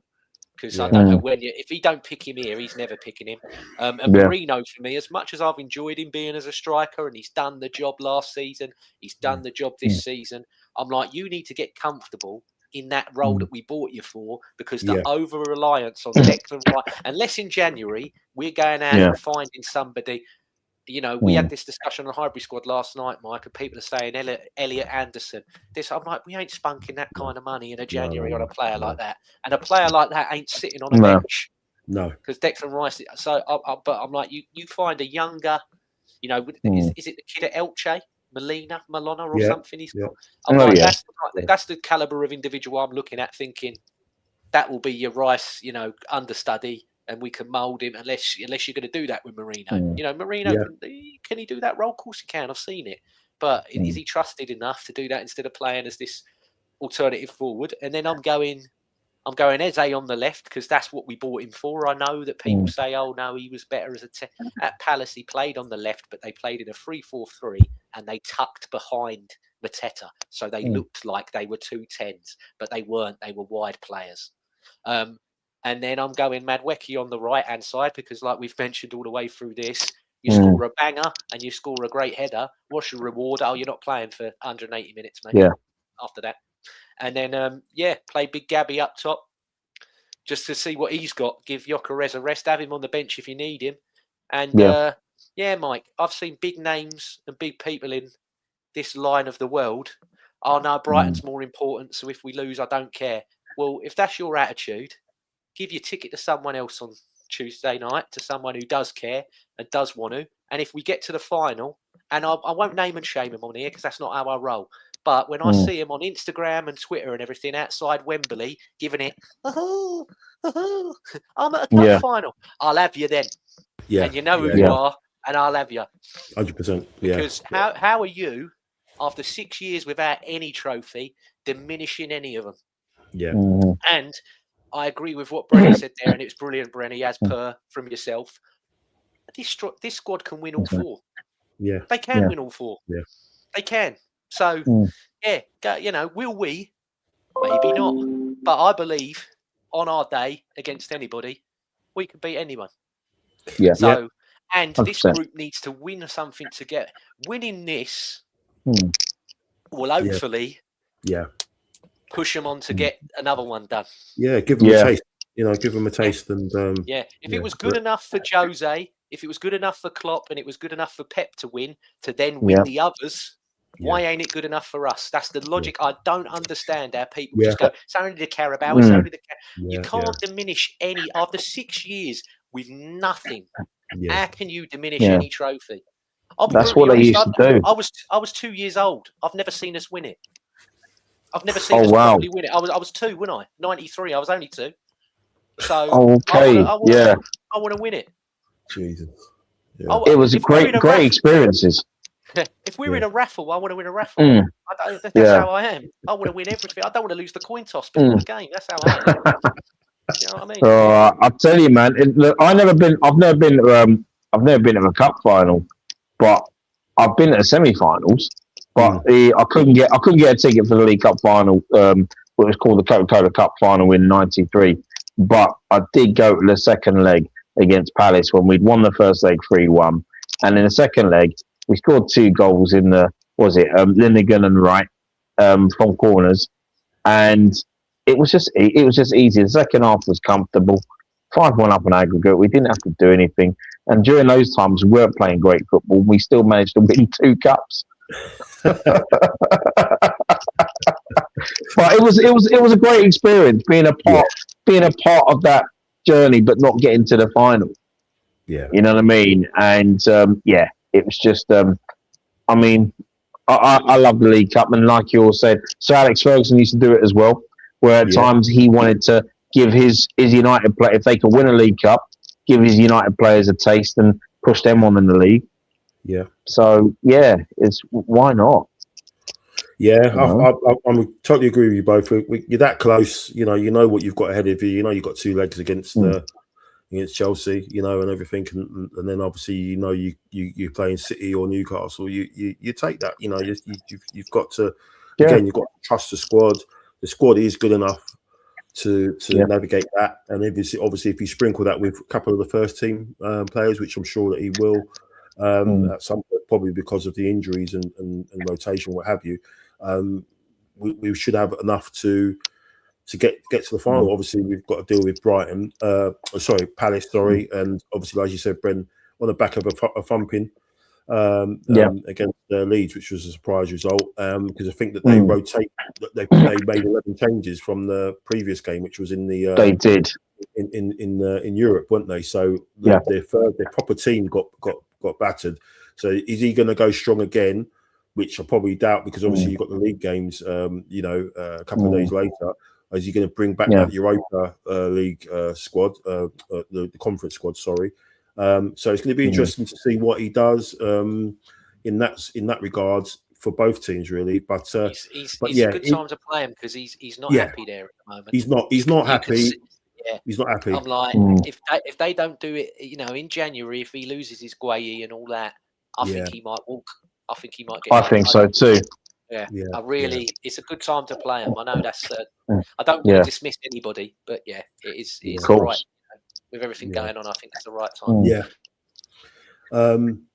Speaker 3: Because I don't know if he don't pick him here, he's never picking him. And Marino, for me, as much as I've enjoyed him being as a striker, and he's done the job last season, he's done the job this season, I'm like, you need to get comfortable in that role that we bought you for, because the over-reliance on Declan Rice, unless in January we're going out and finding somebody. We had this discussion on the Highbury squad last night, Mike, and people are saying Elliot Anderson. I'm like, we ain't spunking that kind of money in a January on a player like that. And a player like that ain't sitting on a bench. No. Because Declan Rice... but I'm like, you find a younger... is it the kid at Elche? Malona or something he's got? I'm that's the calibre of individual I'm looking at, thinking that will be your Rice, understudy, and we can mould him unless you're going to do that with Marino. Marino, can he do that role? Of course he can. I've seen it. But is he trusted enough to do that instead of playing as this alternative forward? And then I'm going Eze on the left, because that's what we bought him for. I know that people say, oh, no, he was better as at Palace. He played on the left, but they played in a 3-4-3 and they tucked behind Mateta. So they looked like they were 2 10s, but they weren't. They were wide players. And then I'm going Madueke on the right-hand side, because like we've mentioned all the way through this, you score a banger and you score a great header. What's your reward? Oh, you're not playing for 180 minutes, mate. After that. And then, play Big Gabby up top just to see what he's got. Give Gyökeres a rest. Have him on the bench if you need him. And, Mike, I've seen big names and big people in this line of the world. Oh, no, Brighton's more important, so if we lose, I don't care. Well, if that's your attitude, give your ticket to someone else on Tuesday night, to someone who does care and does want to. And if we get to the final, and I won't name and shame him on here because that's not how I roll, but when I see him on Instagram and Twitter and everything outside Wembley, giving it, I'm at a cup final, I'll have you then. And you know who you are, and I'll have you.
Speaker 1: 100%.
Speaker 3: Because how are you, after 6 years without any trophy, diminishing any of them? And I agree with what Brenny said there, and it's brilliant, Brenny, as per from yourself. This squad can win all 4. They can win all 4. They can. So, will we Maybe not. But I believe on our day against anybody, we can beat anyone.
Speaker 2: Yeah.
Speaker 3: So, and
Speaker 2: 100%.
Speaker 3: this group needs to win something to get. Winning this will hopefully push them on to get another one done.
Speaker 1: Yeah, give them a taste. Give them a taste. And
Speaker 3: if it was good enough for Jose, if it was good enough for Klopp, and it was good enough for Pep to win, to then win the others, why ain't it good enough for us? That's the logic. I don't understand how people just go, it's only the Carabao, it's only the You can't diminish any, after 6 years with nothing. How can you diminish any trophy?
Speaker 2: That's what they used to do.
Speaker 3: I was 2 years old. I've never seen us win it. I've never seen us probably win it. I was 2, wasn't I? 93. I was only 2. So I want to win it.
Speaker 1: Jesus.
Speaker 2: Yeah. It was great experiences.
Speaker 3: If we're in a raffle, I want to win a raffle. That's how I am. I want to win everything. I don't want to lose the coin toss before the game. That's how I am. You know what I mean?
Speaker 2: I'll tell you, man. I've never been to a cup final, but I've been to the semi-finals. But I couldn't get a ticket for the League Cup final. What was called the Coca-Cola Cup final in '93. But I did go to the second leg against Palace when we'd won the first leg 3-1, and in the second leg we scored 2 goals in the Linnigan and Wright from corners, and it was just easy. The second half was comfortable, 5-1 up on aggregate. We didn't have to do anything, and during those times we weren't playing great football. We still managed to win 2 cups. But it was a great experience being a part of that journey, but not getting to the final.
Speaker 1: Yeah,
Speaker 2: you know what I mean. And it was just. I mean, I love the League Cup, and like you all said, Sir Alex Ferguson used to do it as well. Where at times he wanted to give his United play, if they could win a League Cup, give his United players a taste and push them on in the league.
Speaker 1: Yeah.
Speaker 2: So it's why not?
Speaker 1: Yeah, I totally agree with you both. You're that close, you know what you've got ahead of you. You know you've got 2 legs against Chelsea, and everything, and then obviously you playing City or Newcastle. You take that, you've got to again you've got to trust the squad. The squad is good enough to navigate that, and obviously if you sprinkle that with a couple of the first team players, which I'm sure that he will. At some point, probably because of the injuries and rotation, what have you, we should have enough to get to the final. Obviously, we've got to deal with Palace, and obviously, as you said, Bren, on the back of a thumping against Leeds, which was a surprise result because I think that they rotate. They made 11 changes from the previous game, which was in the
Speaker 2: they did
Speaker 1: in Europe, weren't they? So their proper team got battered. So is he going to go strong again? Which I probably doubt, because obviously you've got the league games, a couple of days later. Is he going to bring back that Europa League squad, the conference squad? Sorry. So it's going to be interesting to see what he does in that regards for both teams, really. But
Speaker 3: it's a good time to play him because he's not happy there at the moment.
Speaker 1: He's not happy. He's not happy.
Speaker 3: I'm like, if they don't do it, in January, if he loses his Gueye and all that, I think he might walk. I think he might get.
Speaker 2: I think so too.
Speaker 3: Yeah. It's a good time to play him. I know that's. I don't want to dismiss anybody, but it's right. With everything going on, I think it's the right time.
Speaker 1: Yeah.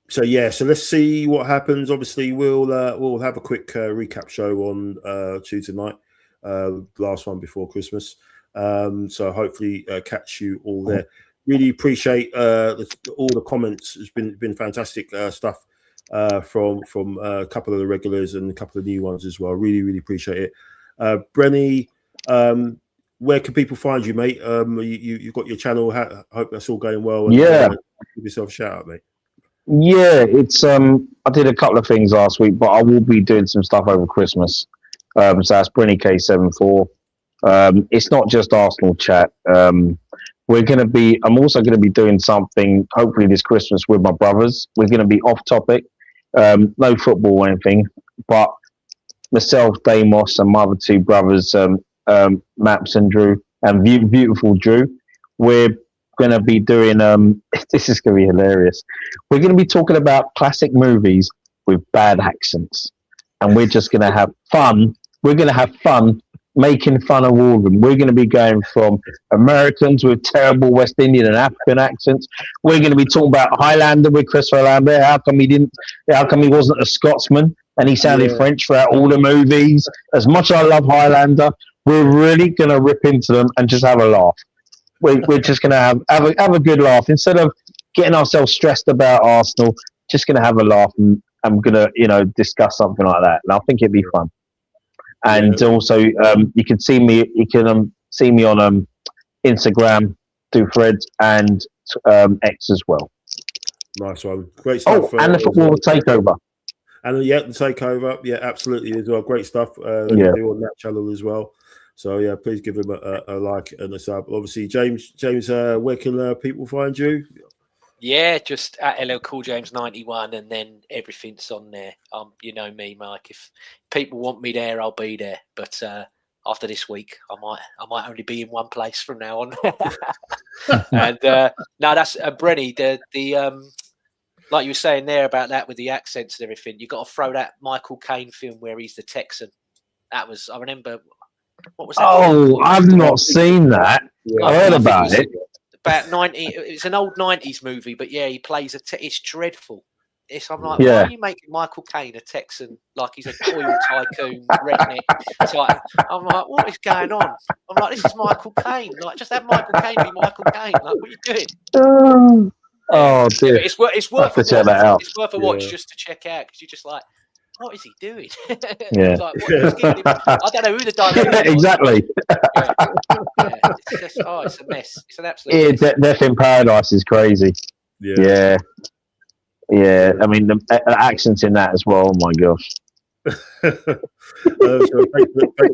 Speaker 1: So let's see what happens. Obviously, we'll have a quick recap show on Tuesday night, last one before Christmas. So hopefully catch you all there. Really appreciate all the comments. It's been fantastic stuff from a couple of the regulars and a couple of new ones as well. Really appreciate it. Brenny, where can people find you, mate? You've got your channel. Hope that's all going well. And, give yourself a shout out, mate.
Speaker 2: Yeah, it's I did a couple of things last week, but I will be doing some stuff over Christmas. So that's Brenny K74. It's not just Arsenal chat. I'm also going to be doing something hopefully this Christmas with my brothers. We're going to be off topic, no football or anything, but myself, Damos, and my other 2 brothers, Maps and Drew, and beautiful Drew, we're going to be doing this is going to be hilarious. We're going to be talking about classic movies with bad accents, and we're just going to have fun. We're going to have fun making fun of all of them. We're going to be going from Americans with terrible West Indian and African accents. We're going to be talking about Highlander with Christopher Lambert. How come he wasn't a Scotsman and he sounded French throughout all the movies? As much as I love Highlander, we're really going to rip into them and just have a laugh. We're just going to have a good laugh. Instead of getting ourselves stressed about Arsenal, just going to have a laugh, and I'm going to, discuss something like that. And I think it'd be fun. And also, you can see me. You can see me on Instagram, do threads, and X as well.
Speaker 1: Nice one, great stuff.
Speaker 2: Oh, and the football takeover.
Speaker 1: And the takeover, absolutely as well. Great stuff. They do on that channel as well. So please give him a like and a sub. Obviously, James, where can people find you?
Speaker 3: Yeah, just at LL Cool James 91, and then everything's on there. You know me, Mike. If people want me there, I'll be there. But after this week, I might only be in one place from now on. And no, that's Brenny. The like you were saying there about that with the accents and everything. You got to throw that Michael Caine film where he's the Texan. That was, I remember. What was that?
Speaker 2: Oh, I've not seen that. I heard about it.
Speaker 3: About 90. It's an old 90s movie, but he plays it's dreadful. I'm like, why are you making Michael Caine a Texan like he's a oil tycoon redneck type? I'm like, what is going on? I'm like, this is Michael Caine. Like, just have Michael Caine be Michael Caine. Like, what are you doing?
Speaker 2: Oh dear!
Speaker 3: It's worth a watch. It's worth a watch just to check out, because you're just like, what is he doing?
Speaker 2: Yeah.
Speaker 3: Like, I don't know who the director was.
Speaker 2: Exactly.
Speaker 3: It's just, it's a mess. It's an absolute mess.
Speaker 2: Death in Paradise is crazy. Yeah. I mean, the accents in that as well. Oh my gosh.
Speaker 1: So thanks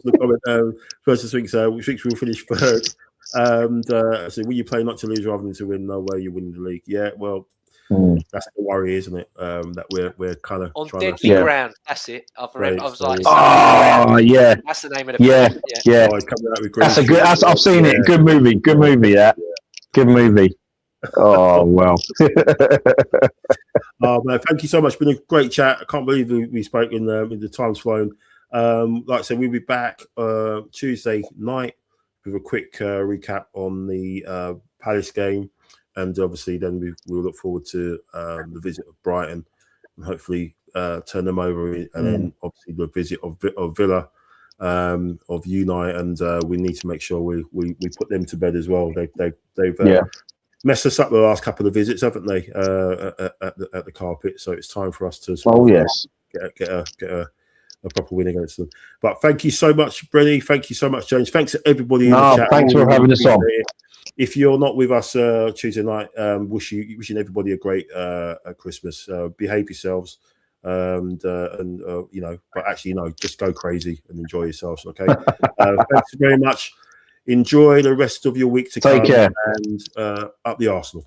Speaker 1: for the comment. First this week, we think we'll finish third. And so will you play not to lose rather than to win? No way, you're winning the league. Yeah, well. That's the worry, isn't it? That we're kind of
Speaker 3: on
Speaker 1: trying
Speaker 3: deadly ground. That's it. I was like,
Speaker 2: yeah.
Speaker 3: That's the name of the film.
Speaker 2: Yeah.
Speaker 1: Oh, coming out with
Speaker 2: That's a good. I've seen it. Good movie. Good movie. That. Good movie. Oh well.
Speaker 1: Oh man, thank you so much. It's been a great chat. I can't believe we spoke in the time's flown. Like I said, we'll be back Tuesday night with a quick recap on the Palace game. And obviously, then we'll look forward to the visit of Brighton and hopefully turn them over. And then obviously the visit of Villa, of Unite. And we need to make sure we put them to bed as well. They've messed us up the last couple of visits, haven't they? At the carpet. So it's time for us to get a proper win against them. But thank you so much, Brenny. Thank you so much, James. Thanks to everybody in the chat.
Speaker 2: Thanks for having us on.
Speaker 1: If you're not with us Tuesday night, wishing everybody a great Christmas. Behave yourselves, and but actually, just go crazy and enjoy yourselves. Okay. Thanks very much. Enjoy the rest of your week to come.
Speaker 2: Take care.
Speaker 1: And up the Arsenal.